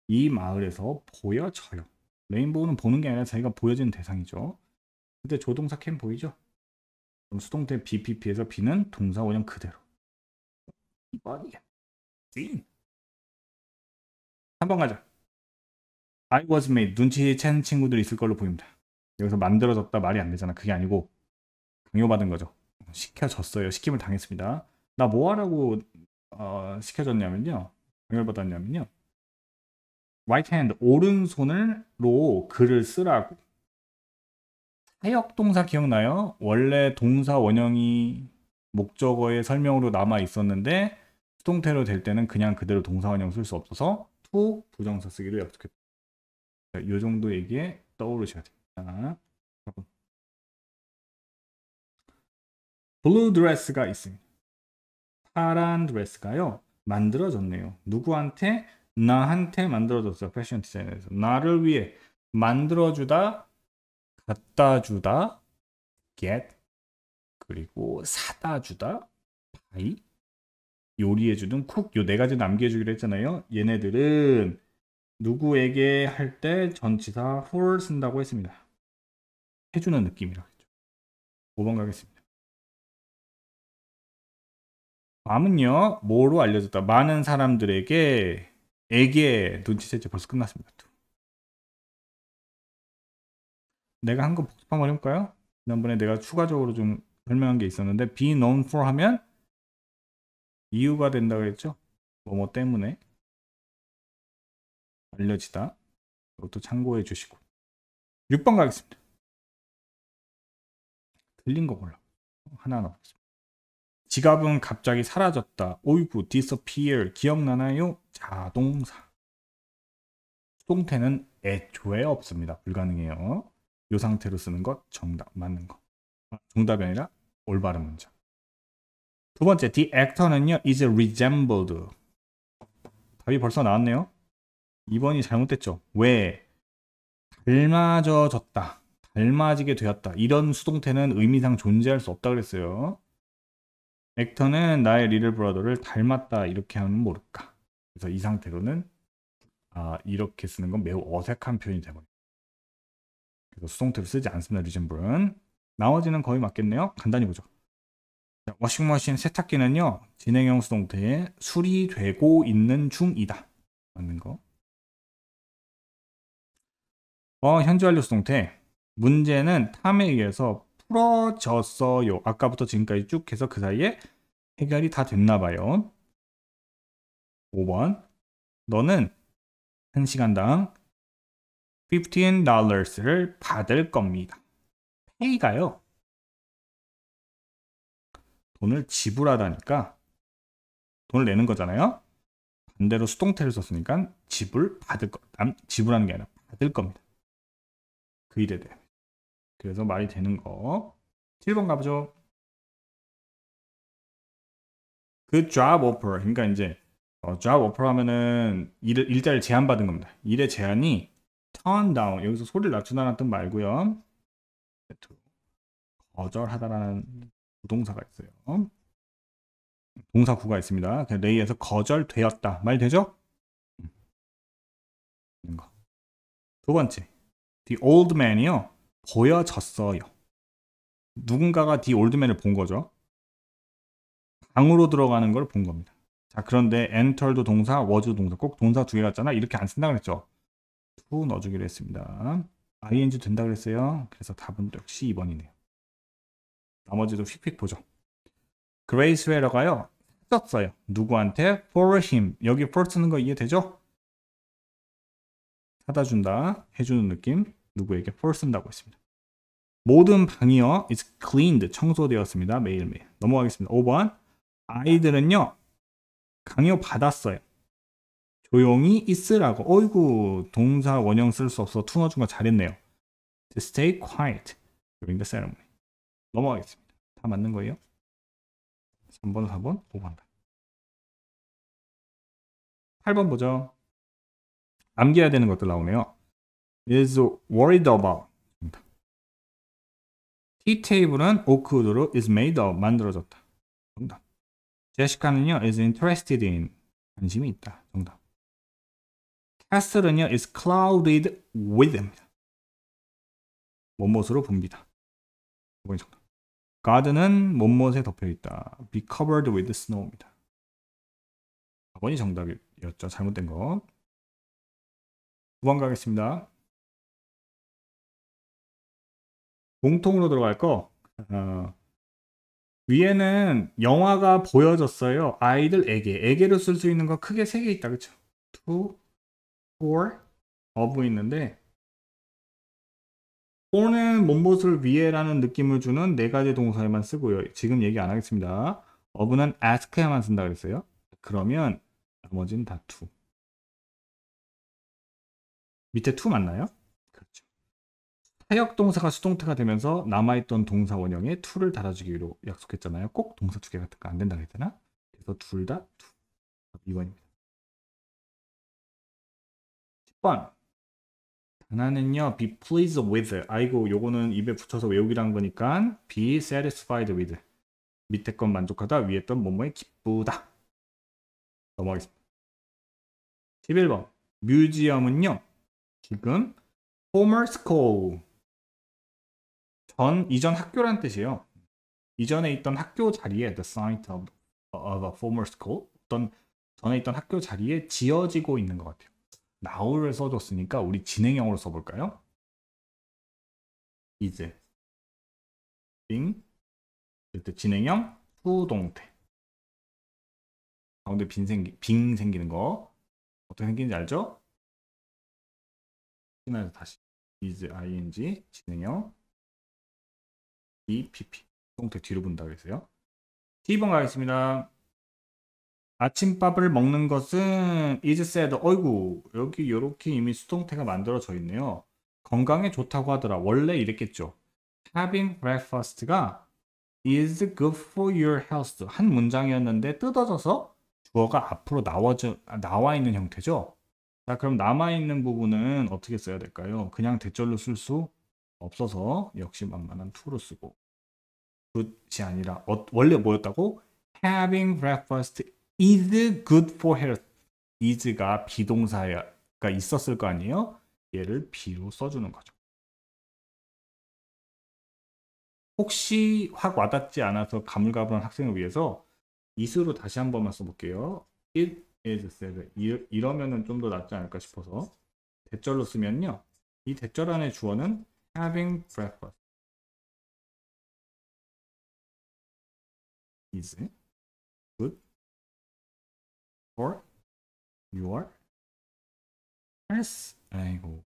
이 마을에서 보여져요. 레인보우는 보는 게 아니라 자기가 보여지는 대상이죠. 근데 조동사 can 보이죠? 그럼 수동태 BPP에서 B는 동사 원형 그대로. 2번이야. 3번 가자. I was made. 눈치챈 친구들이 있을 걸로 보입니다. 여기서 만들어졌다 말이 안 되잖아. 그게 아니고 강요받은 거죠. 시켜졌어요. 시킴을 당했습니다. 나 뭐 하라고 시켜줬냐면요. 강요받았냐면요. right hand 오른손으로 글을 쓰라고. 사역동사 기억나요? 원래 동사 원형이 목적어의 설명으로 남아 있었는데 수동태로 될 때는 그냥 그대로 동사 원형 쓸 수 없어서 to 부정사 쓰기로 약속했다. 이 정도 얘기에 떠오르셔야 됩니다. 블루 드레스가 있습니다. 파란 드레스가요 만들어졌네요. 누구한테? 나한테 만들어졌어요. 패션 디자이너에서 나를 위해 만들어주다, 갖다주다, get 그리고 사다주다, buy 요리해주든 cook 요 4가지 남겨주기로 했잖아요. 얘네들은 누구에게 할 때 전치사 for 쓴다고 했습니다. 해주는 느낌이라고 했죠. 5번 가겠습니다. 밤은요 뭐로 알려졌다? 많은 사람들에게 눈치챘죠. 벌써 끝났습니다. 내가 한 거 복습 한번 해볼까요? 지난번에 내가 추가적으로 좀 설명한 게 있었는데 be known for 하면 이유가 된다고 했죠. 뭐뭐 때문에 알려지다. 이것도 참고해 주시고 6번 가겠습니다. 틀린 거 골라. 하나하나 보겠습니다. 지갑은 갑자기 사라졌다. 오이구 disappear 기억나나요? 자동사. 수동태는 애초에 없습니다. 불가능해요. 이 상태로 쓰는 것 정답 맞는 거. 정답이 아니라 올바른 문장. 두 번째 the actor는요 is resembled. 답이 벌써 나왔네요. 2번이 잘못됐죠. 왜? 닮아졌다. 닮아지게 되었다. 이런 수동태는 의미상 존재할 수 없다 그랬어요. 액터는 나의 리틀 브라더를 닮았다. 이렇게 하면 모를까. 그래서 이 상태로는 이렇게 쓰는 건 매우 어색한 표현이 되버립니다. 그래서 수동태를 쓰지 않습니다. 리젠블은. 나머지는 거의 맞겠네요. 간단히 보죠. 자, 워싱머신 세탁기는요. 진행형 수동태에 수리되고 있는 중이다. 맞는 거. 현재 완료 수동태. 문제는 탐에 의해서 풀어졌어요. 아까부터 지금까지 쭉 해서 그 사이에 해결이 다 됐나 봐요. 5번. 너는 1시간당 $15를 받을 겁니다. pay가요. 돈을 지불하다니까 돈을 내는 거잖아요. 반대로 수동태를 썼으니까 지불하는 게 아니라 받을 겁니다. 그 일에 대해. 그래서 말이 되는 거. 7번 가보죠. 그 job offer. 그러니까 이제 job offer 하면은 일자리를 제안받은 겁니다. 일의 제안이 turn down. 여기서 소리를 낮춘다는 뜻 말고요. 거절하다라는 부동사가 있어요. 동사구가 있습니다. 레이에서 거절되었다. 말 되죠? 두 번째. The old man이요. 보여졌어요. 누군가가 the old man을 본 거죠. 방으로 들어가는 걸 본 겁니다. 자, 그런데 enter도 동사, was도 동사, 꼭 동사 두 개 같잖아. 이렇게 안 쓴다 그랬죠. to 넣어주기로 했습니다. ing 된다 그랬어요. 그래서 답은 역시 2번이네요. 나머지도 휙휙 보죠. 그레이스 웨러가요. 썼어요. 누구한테? For him. 여기 for 쓰는 거 이해되죠? 사다 준다. 해주는 느낌. 누구에게 for 쓴다고 했습니다. 모든 방이요. is cleaned. 청소되었습니다. 매일매일. 넘어가겠습니다. 5번. 아이들은요. 강요 받았어요. 조용히 있으라고. 어이구 동사 원형 쓸 수 없어. 투 넣어준 거 잘했네요. To stay quiet during the ceremony. 넘어가겠습니다. 다 맞는 거예요? 3번, 4번, 5번. 8번 보죠. 암기해야 되는 것들 나오네요. is worried about. 티 테이블은 오크우드로 is made of. 만들어졌다. 정답. 제시카는요 is interested in. 관심이 있다. 정답. castle은요 is clouded with입니다. 못못으로 붐비다. 이번이 정답. garden은 못못에 덮여있다. be covered with snow입니다. 4번이 정답이었죠. 잘못된 거. 9번 가겠습니다. 공통으로 들어갈 거. 위에는 영화가 보여졌어요. 아이들에게로 쓸 수 있는 거 크게 3개 있다. 그쵸? to, for, of 있는데 for는 못못을 위에라는 느낌을 주는 4가지 동사에만 쓰고요. 지금 얘기 안 하겠습니다. of는 ask에만 쓴다 그랬어요. 그러면 나머지는 다 to. 밑에 to 맞나요? 그렇죠. 타역 동사가 수동태가 되면서 남아있던 동사 원형에 to를 달아주기로 약속했잖아요. 꼭 동사 2개 같은 거 안 된다 그랬잖아. 그래서 둘 다 to. 2번입니다. 10번. 하나는요, be pleased with. 아이고, 요거는 입에 붙여서 외우기란 거니까 be satisfied with. 밑에 건 만족하다, 위에 건 뭐뭐에 기쁘다. 넘어가겠습니다. 11번. 뮤지엄은요, 지금 former school. 이전 학교란 뜻이에요. 이전에 있던 학교 자리에 the site of a former school. 전에 있던 학교 자리에 지어지고 있는 것 같아요. now를 써줬으니까 우리 진행형으로 써볼까요? is being 진행형 수동태. 가운데 빙 생기는 거 어떻게 생기는지 알죠? 신화에서 다시 is ing 진행형 epp 수동태 뒤로 본다고 했어요. 12번 가겠습니다. 아침밥을 먹는 것은 is said. 어이구, 여기 이렇게 이미 수동태가 만들어져 있네요. 건강에 좋다고 하더라. 원래 이랬겠죠. Having breakfast가 is good for your health. 한 문장이었는데 뜯어져서 주어가 앞으로 나와 있는 형태죠. 자, 그럼 남아있는 부분은 어떻게 써야 될까요? 그냥 대절로 쓸 수 없어서 역시 만만한 to로 쓰고. good이 아니라 원래 뭐였다고? Having breakfast is good for health. is가 비동사가 있었을 거 아니에요? 얘를 be로 써주는 거죠. 혹시 확 와닿지 않아서 가물가물한 학생을 위해서 is로 다시 한 번만 써볼게요. It is said. 이러면은 좀 더 낫지 않을까 싶어서 대절로 쓰면요. 이 대절 안에 주어는 having breakfast. is good for your health. 아이고.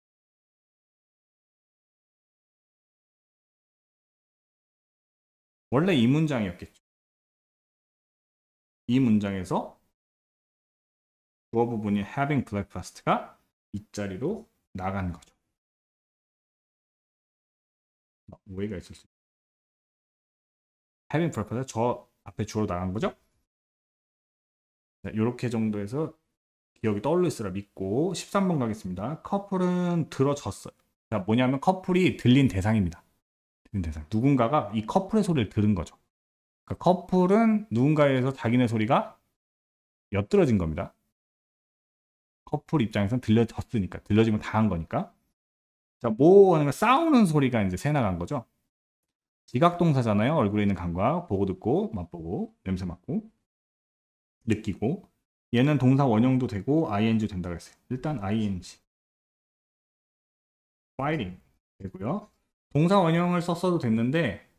원래 이 문장이었겠죠. 이 문장에서 주어 부분이 having breakfast가 이 자리로 나간 거죠. 오해가 있을 수 있어요. having breakfast 저 앞에 주어로 나간 거죠. 이렇게 정도에서 기억이 떠올려 있으라 믿고 13번 가겠습니다. 커플은 들어졌어요. 자, 뭐냐면 커플이 들린 대상입니다. 들린 대상. 누군가가 이 커플의 소리를 들은 거죠. 그러니까 커플은 누군가에 의해서 자기네 소리가 엿들어진 겁니다. 커플 입장에서는 들려졌으니까, 들려지면 당한 거니까. 자, 뭐 하는 거 싸우는 소리가 이제 새 나간 거죠. 지각동사잖아요. 얼굴에 있는 감각, 보고 듣고, 맛보고, 냄새 맡고, 느끼고. 얘는 동사 원형도 되고 ing 된다고 했어요. 일단 ing. fighting 되고요. 동사 원형을 썼어도 됐는데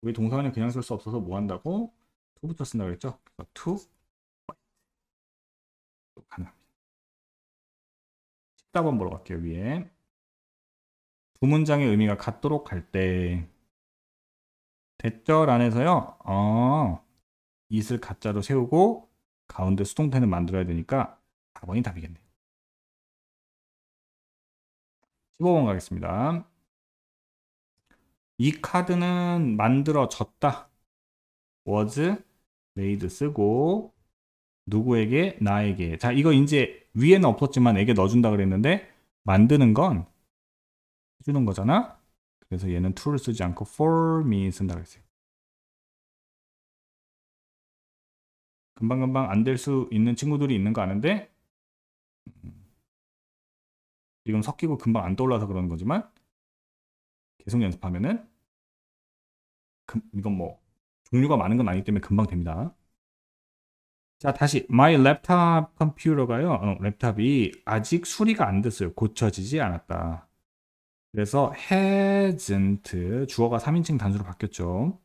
우리 동사 원형 그냥 쓸 수 없어서 뭐 한다고? to부터 쓴다고 했죠. 그래서 to fight. 가능합니다. 14번 보러 갈게요. 위에. 두 문장의 의미가 같도록 할 때 대절 안에서요. it을 가짜로 세우고 가운데 수동태는 만들어야 되니까 4번이 답이겠네요. 15번 가겠습니다. 이 카드는 만들어졌다. was made 쓰고 누구에게? 나에게. 자, 이거 이제 위에는 없었지만 에게 넣어준다 그랬는데 만드는 건 해주는 거잖아. 그래서 얘는 to를 쓰지 않고 for me 쓴다 그랬어요. 금방금방 안 될 수 있는 친구들이 있는 거 아는데 지금 섞이고 금방 안 떠올라서 그러는 거지만 계속 연습하면은 이건 뭐 종류가 많은 건 아니기 때문에 금방 됩니다. 자, 다시 my laptop 컴퓨터가요. 랩탑이 아직 수리가 안 됐어요. 고쳐지지 않았다. 그래서 hasn't 주어가 3인칭 단수로 바뀌었죠.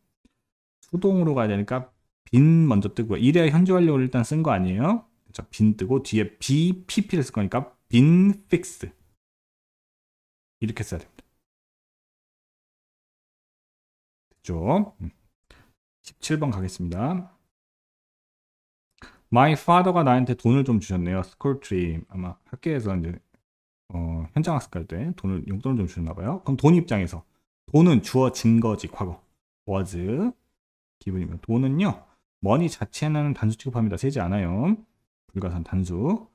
수동으로 가야 되니까 빈 먼저 뜨고요. 이래야 현재 완료를 일단 쓴 거 아니에요? 그렇죠? 빈 뜨고 뒤에 BPP를 쓸 거니까 빈 fixed 이렇게 써야 됩니다. 됐죠? 17번 가겠습니다. My father가 나한테 돈을 좀 주셨네요. school trip 아마 학교에서 이제 현장 학습 갈 때 돈을 용돈을 좀 주셨나 봐요. 그럼 돈 입장에서 돈은 주어진 거지 과거 was 기분이면 돈은요 money 자체는 단수 취급합니다. 세지 않아요. 불가산 단수.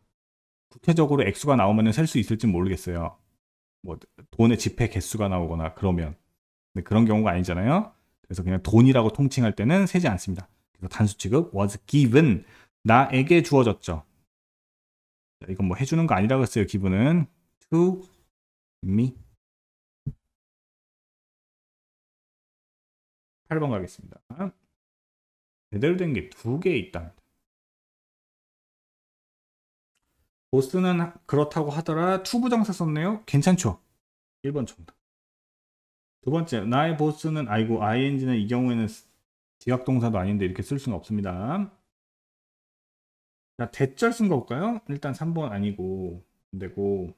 구체적으로 액수가 나오면 셀 수 있을지 모르겠어요. 뭐 돈의 지폐 개수가 나오거나 그러면 근데 그런 경우가 아니잖아요. 그래서 그냥 돈이라고 통칭할 때는 세지 않습니다. 그래서 단수 취급 was given 나에게 주어졌죠. 이건 뭐 해주는 거 아니라고 했어요. 기분은 to me. 8번 가겠습니다. 제대로 된 게 2개 있답니다. 보스는 그렇다고 하더라. 투부정사 썼네요. 괜찮죠? 1번 정답. 두 번째, 나의 보스는 아이고 ing는 이 경우에는 지각동사도 아닌데 이렇게 쓸 수는 없습니다. 자, 대절 쓴 거 볼까요? 일단 3번 아니고 안 되고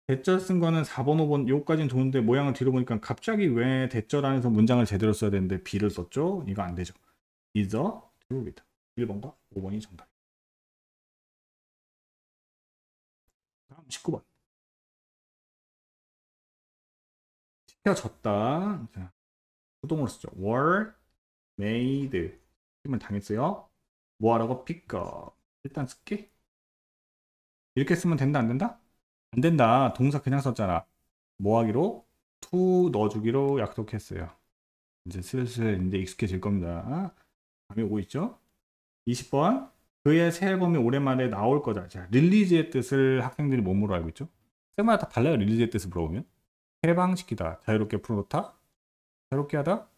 대절 쓴 거는 4번, 5번 요까지는 좋은데 모양을 뒤로 보니까 갑자기 왜 대절 안에서 문장을 제대로 써야 되는데 B를 썼죠? 이거 안 되죠. is a truth. 1번과 5번이 정답. 다음 19번. 시켜졌다. 자, 수동으로 쓰죠. were made. 힘을 당했어요. 뭐 하라고? pick up. 일단 쓸게. 이렇게 쓰면 된다, 안 된다? 안 된다. 동사 그냥 썼잖아. 뭐 하기로? to 넣어주기로 약속했어요. 이제 슬슬 이제 익숙해질 겁니다. 감이 오고 있죠? 20번. 그의 새 앨범이 오랜만에 나올 거다. 자, 릴리즈의 뜻을 학생들이 몸으로 알고 있죠? 쌤마다 다 달라요. 릴리즈의 뜻을 물어보면. 해방시키다, 자유롭게 풀어놓다, 자유롭게 하다,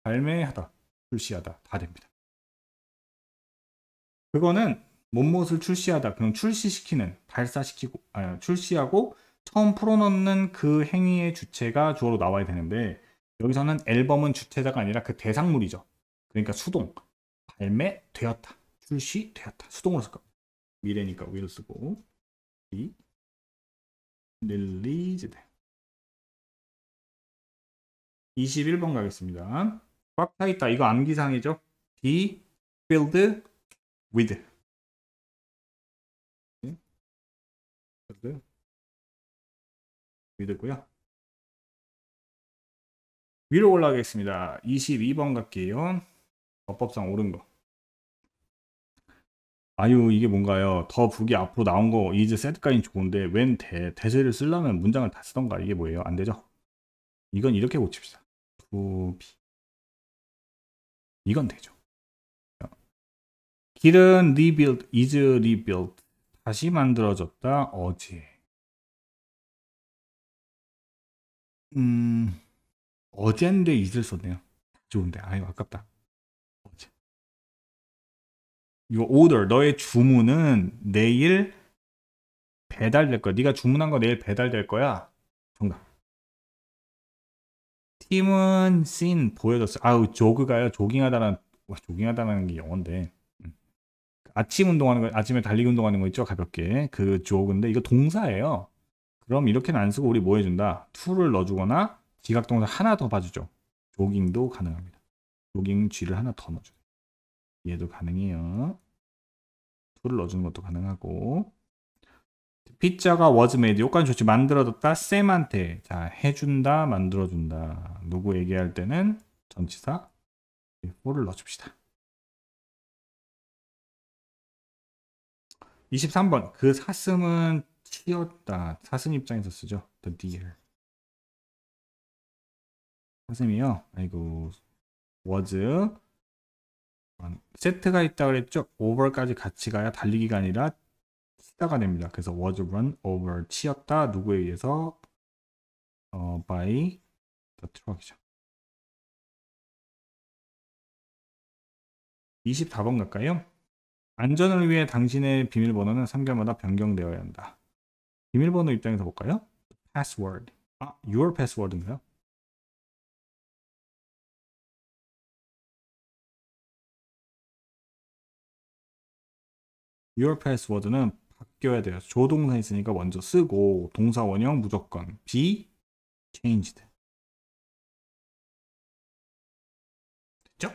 발매하다, 출시하다 다 됩니다. 그거는 못못을 출시하다, 그럼 출시시키는, 발사시키고, 출시하고 처음 풀어놓는 그 행위의 주체가 주어로 나와야 되는데 여기서는 앨범은 주체자가 아니라 그 대상물이죠. 그러니까 수동. 발매되었다. 출시되었다. 수동으로 쓸 겁니다. 미래니까 will 쓰고 be released. 21번 가겠습니다. 꽉 차 있다. 이거 암기상이죠. be filled with. filled with고요. 위로 올라가겠습니다. 22번 갈게요. 어법상 옳은 거. 아유, 이게 뭔가요? 더 북이 앞으로 나온 거 is said까지는 좋은데 웬 대세를 쓰려면 문장을 다 쓰던가. 이게 뭐예요? 안 되죠? 이건 이렇게 고칩시다. to be. 이건 되죠. 길은 rebuild, is rebuilt. 다시 만들어졌다. 어제. 어젠데 is를 썼네요. 좋은데. 아유, 아깝다. 어제. 이거 order, 너의 주문은 내일 배달될 거야. 네가 주문한 거 내일 배달될 거야. 정답. 팀은 seen, 보여줬어. 아우, 조그가요. 조깅하다는 게 영어인데. 아침 운동하는 거, 아침에 달리기 운동하는 거 있죠? 가볍게. 그 조그인데 이거 동사예요. 그럼 이렇게는 안 쓰고 우리 뭐 해준다? to를 넣어주거나 지각동사 하나 더 봐주죠. 조깅도 가능합니다. 조깅 G를 하나 더 넣어줘요. 얘도 가능해요. to를 넣어주는 것도 가능하고. 피자가 was made. 요까지 좋지. 만들어졌다. 쌤한테. 자, 해준다. 만들어준다. 누구 얘기할 때는 전치사 for를 넣어줍시다. 23번. 그 사슴은 치였다. 사슴 입장에서 쓰죠. The deer. 사슴이요. 아이고. was. 세트가 있다 그랬죠. over까지 같이 가야 달리기가 아니라 치다가 됩니다. 그래서 was run over. 치였다. 누구에 의해서? by the truck이죠. 24번 갈까요? 안전을 위해 당신의 비밀번호는 3개월마다 변경되어야 한다. 비밀번호 입장에서 볼까요? password. your password인가요? your password는 바뀌어야 돼요. 조동사 있으니까 먼저 쓰고 동사 원형 무조건 be changed. 됐죠?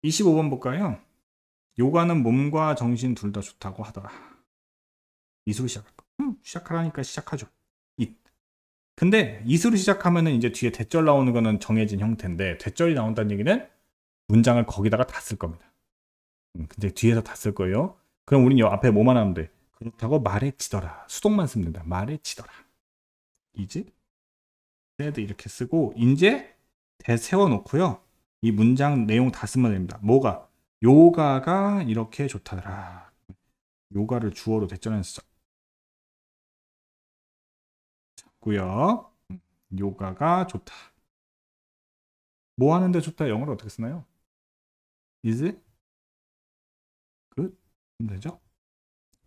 25번 볼까요? 요가는 몸과 정신 둘 다 좋다고 하더라. 이수로 시작할 거. 시작하라니까 시작하죠. 근데 이수로 시작하면은 이제 뒤에 대절 나오는 거는 정해진 형태인데 대절이 나온다는 얘기는 문장을 거기다가 다 쓸 겁니다. 근데 뒤에서 다 쓸 거예요. 그럼 우린 요 앞에 뭐만 하면 돼? 그렇다고 말해치더라. 수동만 쓰면 된다. 말해치더라. 이제 said 이렇게 쓰고 이제 대 세워놓고요. 이 문장 내용 다 쓰면 됩니다. 뭐가? 요가가 이렇게 좋다더라. 요가를 주어로 대절해서 쓰죠. 고요. 요가가 좋다. 뭐 하는데 좋다? 영어로 어떻게 쓰나요? is good? 하면 되죠?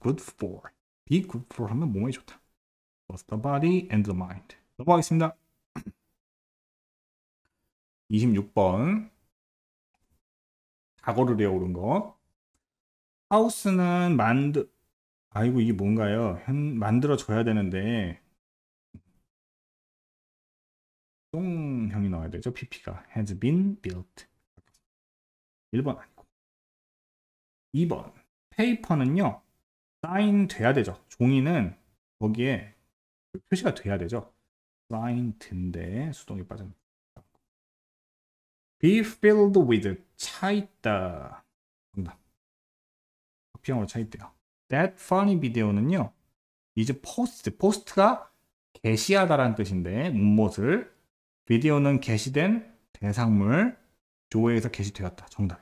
good for. be good for 하면 몸에 좋다. both the body and the mind. 넘어가겠습니다. 26번. 과거를 외우는 거. 하우스는 아이고, 이게 뭔가요? 만들어줘야 되는데 수동형이 나와야 되죠. pp가 has been built. 1번 아니고 2번 페이퍼는요 사인 돼야 되죠. 종이는 거기에 표시가 돼야 되죠. signed인데 수동이 빠졌네. be filled with 차 있다. 정답. 커피형으로 차 있대요. that funny video는요 이제 포스트가 게시하다라는 뜻인데 무엇을 비디오는 게시된 대상물 조회에서 게시되었다. 정답.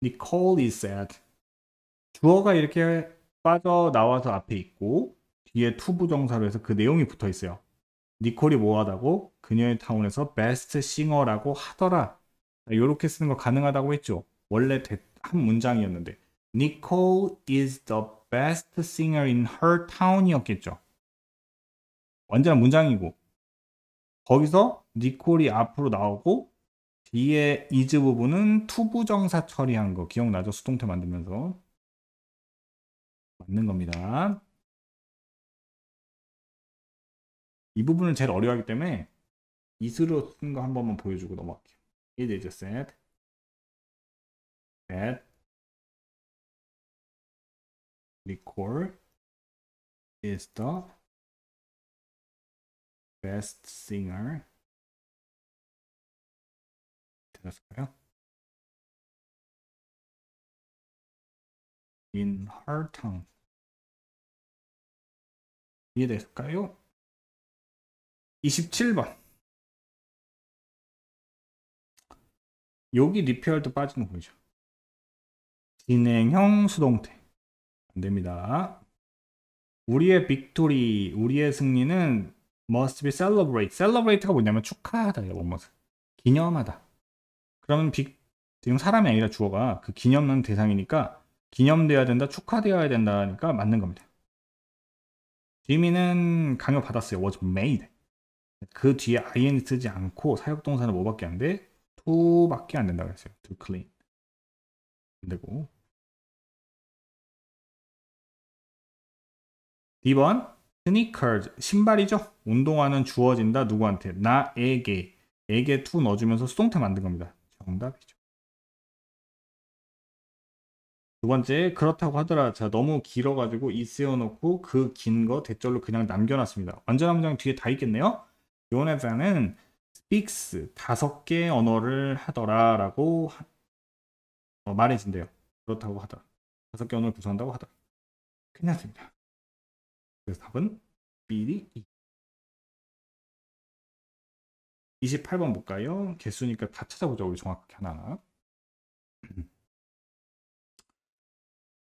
Nicole is sad. 주어가 이렇게 빠져나와서 앞에 있고 뒤에 투부정사로 해서 그 내용이 붙어 있어요. 니콜이 뭐하다고? 그녀의 타운에서 베스트 싱어라고 하더라. 이렇게 쓰는 거 가능하다고 했죠. 원래 한 문장이었는데 Nicole is the best singer in her town이었겠죠. 완전한 문장이고 거기서 니콜이 앞으로 나오고 뒤에 is 부분은 투부정사 처리한 거 기억나죠? 수동태 만들면서 맞는 겁니다. 이 부분을 제일 어려워하기 때문에 is로 쓴 거 한 번만 보여주고 넘어갈게요. It is said that Nicole is the best singer. 되셨을까요? In her town. 이해됐을까요? 27번. 여기 리페어도 빠지는 거 보이죠? 진행형 수동태. 안 됩니다. 우리의 빅토리, 우리의 승리는 must be celebrate. celebrate가 뭐냐면 축하하다. 기념하다. 그러면 지금 사람이 아니라 주어가 그 기념하는 대상이니까 기념돼야 된다, 축하되어야 된다니까 맞는 겁니다. 지미는 강요 받았어요. was made. 그 뒤에 ing 쓰지 않고 사역동사는 뭐밖에 안 돼? to밖에 안 된다고 했어요. to clean. 안 되고. D번 sneakers 신발이죠. 운동화는 주어진다 누구한테? 나에게. 에게 to 넣어주면서 수동태 만든 겁니다. 정답이죠. 두 번째 그렇다고 하더라. 자 너무 길어가지고 이 세워놓고 그 긴 거 대절로 그냥 남겨놨습니다. 완전한 문장 뒤에 다 있겠네요. 요네자는 speaks 5개 언어를 하더라 라고 말해진대요. 그렇다고 하더라. 5개 언어를 구사한다고 하더라. 괜찮습니다. 그래서 답은 B이 28번 볼까요? 개수니까 다 찾아보자. 우리 정확하게 하나.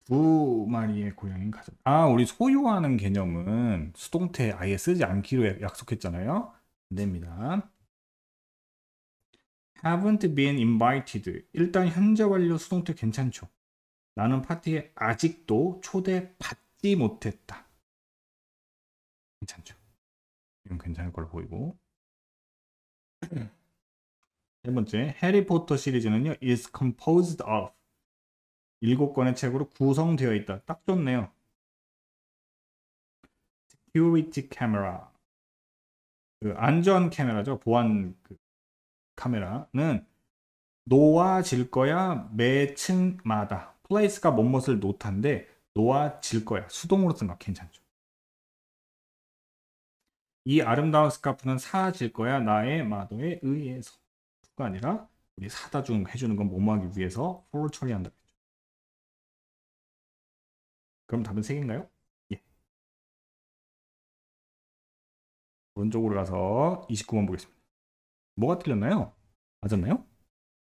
두 마리의 고양이는 가졌. 우리 소유하는 개념은 수동태 아예 쓰지 않기로 약속했잖아요. 안 됩니다. haven't been invited. 일단 현재 완료 수동태 괜찮죠. 나는 파티에 아직도 초대받지 못했다. 괜찮죠. 이건 괜찮을 걸로 보이고. 세 번째, 해리포터 시리즈는요, is composed of 7권의 책으로 구성되어 있다. 딱 좋네요. security camera. 그 안전 카메라죠. 보안 카메라는 놓아질 거야. 매 층마다. place가 뭐뭇을 놓다인데 놓아질 거야. 수동으로 쓴 거 괜찮죠. 이 아름다운 스카프는 사질 거야. 나의 마더에 의해서. 가 아니라 우리 사다 해주는 건 뭐뭐하기 위해서 for 처리한다. 그럼 답은 3개인가요? 예. 오른쪽으로 가서 29번 보겠습니다. 뭐가 틀렸나요? 맞았나요?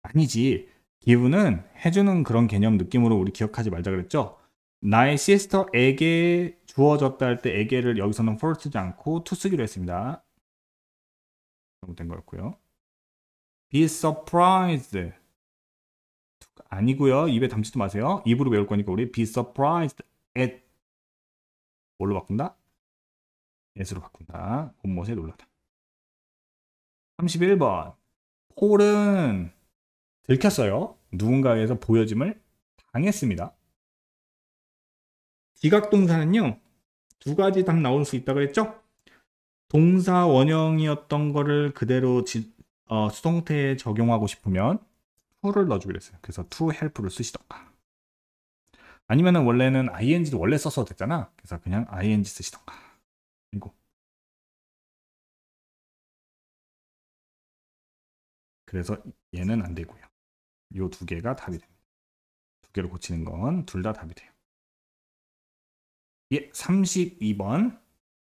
아니지. give는 해주는 그런 개념 느낌으로 우리 기억하지 말자 그랬죠? 나의 sister에게 주어졌다 할 때 에게를 여기서는 for 쓰지 않고 to 쓰기로 했습니다. 잘못된 거였고요. be surprised. 아니고요. 입에 담지도 마세요. 입으로 외울 거니까 우리 be surprised at 뭘로 바꾼다? at으로 바꾼다. 본못에 놀라다. 31번. 폴은 들켰어요. 누군가에서 보여짐을 당했습니다. 지각동사는요. 2가지 답 나올 수 있다고 했죠? 동사 원형이었던 거를 그대로 수동태에 적용하고 싶으면 to를 넣어주기로 했어요. 그래서 to help를 쓰시던가. 아니면은 원래는 ing도 원래 썼어도 됐잖아. 그래서 그냥 ing 쓰시던가. 그리고 그래서 얘는 안 되고요. 요 2개가 답이 됩니다. 2개로 고치는 건 둘 다 답이 돼요. 예, 32번.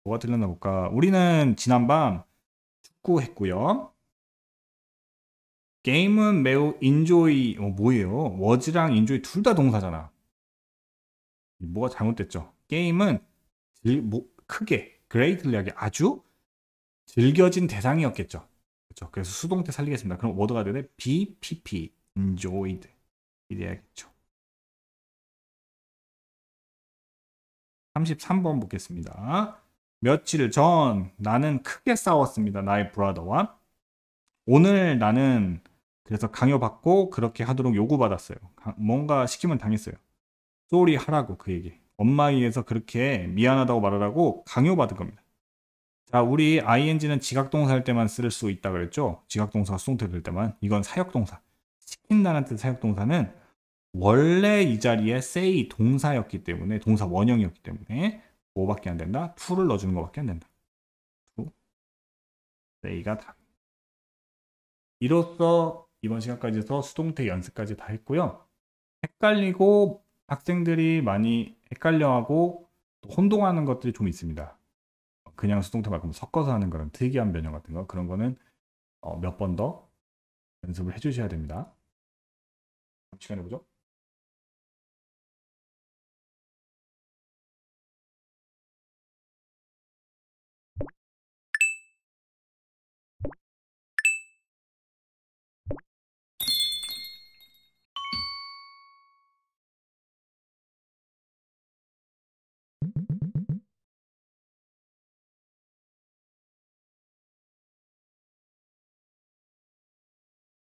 뭐가 틀렸나 볼까? 우리는 지난밤 축구 했고요. 게임은 매우 enjoy, 뭐예요? was랑 enjoy 둘 다 동사잖아. 뭐가 잘못됐죠? 게임은 크게, greatly하게 아주 즐겨진 대상이었겠죠. 그렇죠? 그래서 수동태 살리겠습니다. 그럼 워드가 되네? BPP, enjoyed. 이래야겠죠. 33번 보겠습니다. 며칠 전 나는 크게 싸웠습니다. 나의 브라더와. 오늘 나는 그래서 강요받고 그렇게 하도록 요구받았어요. 뭔가 시키면 당했어요. 쏘리 하라고 그 얘기. 엄마에 의해서 그렇게 미안하다고 말하라고 강요받은 겁니다. 자, 우리 ing는 지각동사 할 때만 쓸 수 있다 그랬죠? 지각동사가 수동태 될 때만. 이건 사역동사. 시킨다는 뜻 사역동사는 원래 이 자리에 say 동사였기 때문에 동사 원형이었기 때문에 뭐밖에 안 된다? to를 넣어주는 것밖에 안 된다. to, say가 다. 이로써 이번 시간까지 해서 수동태 연습까지 다 했고요. 헷갈리고 학생들이 많이 헷갈려하고 또 혼동하는 것들이 좀 있습니다. 그냥 수동태 말고 섞어서 하는 그런 특이한 변형 같은 거 그런 거는 몇 번 더 연습을 해주셔야 됩니다. 다음 시간에 보죠.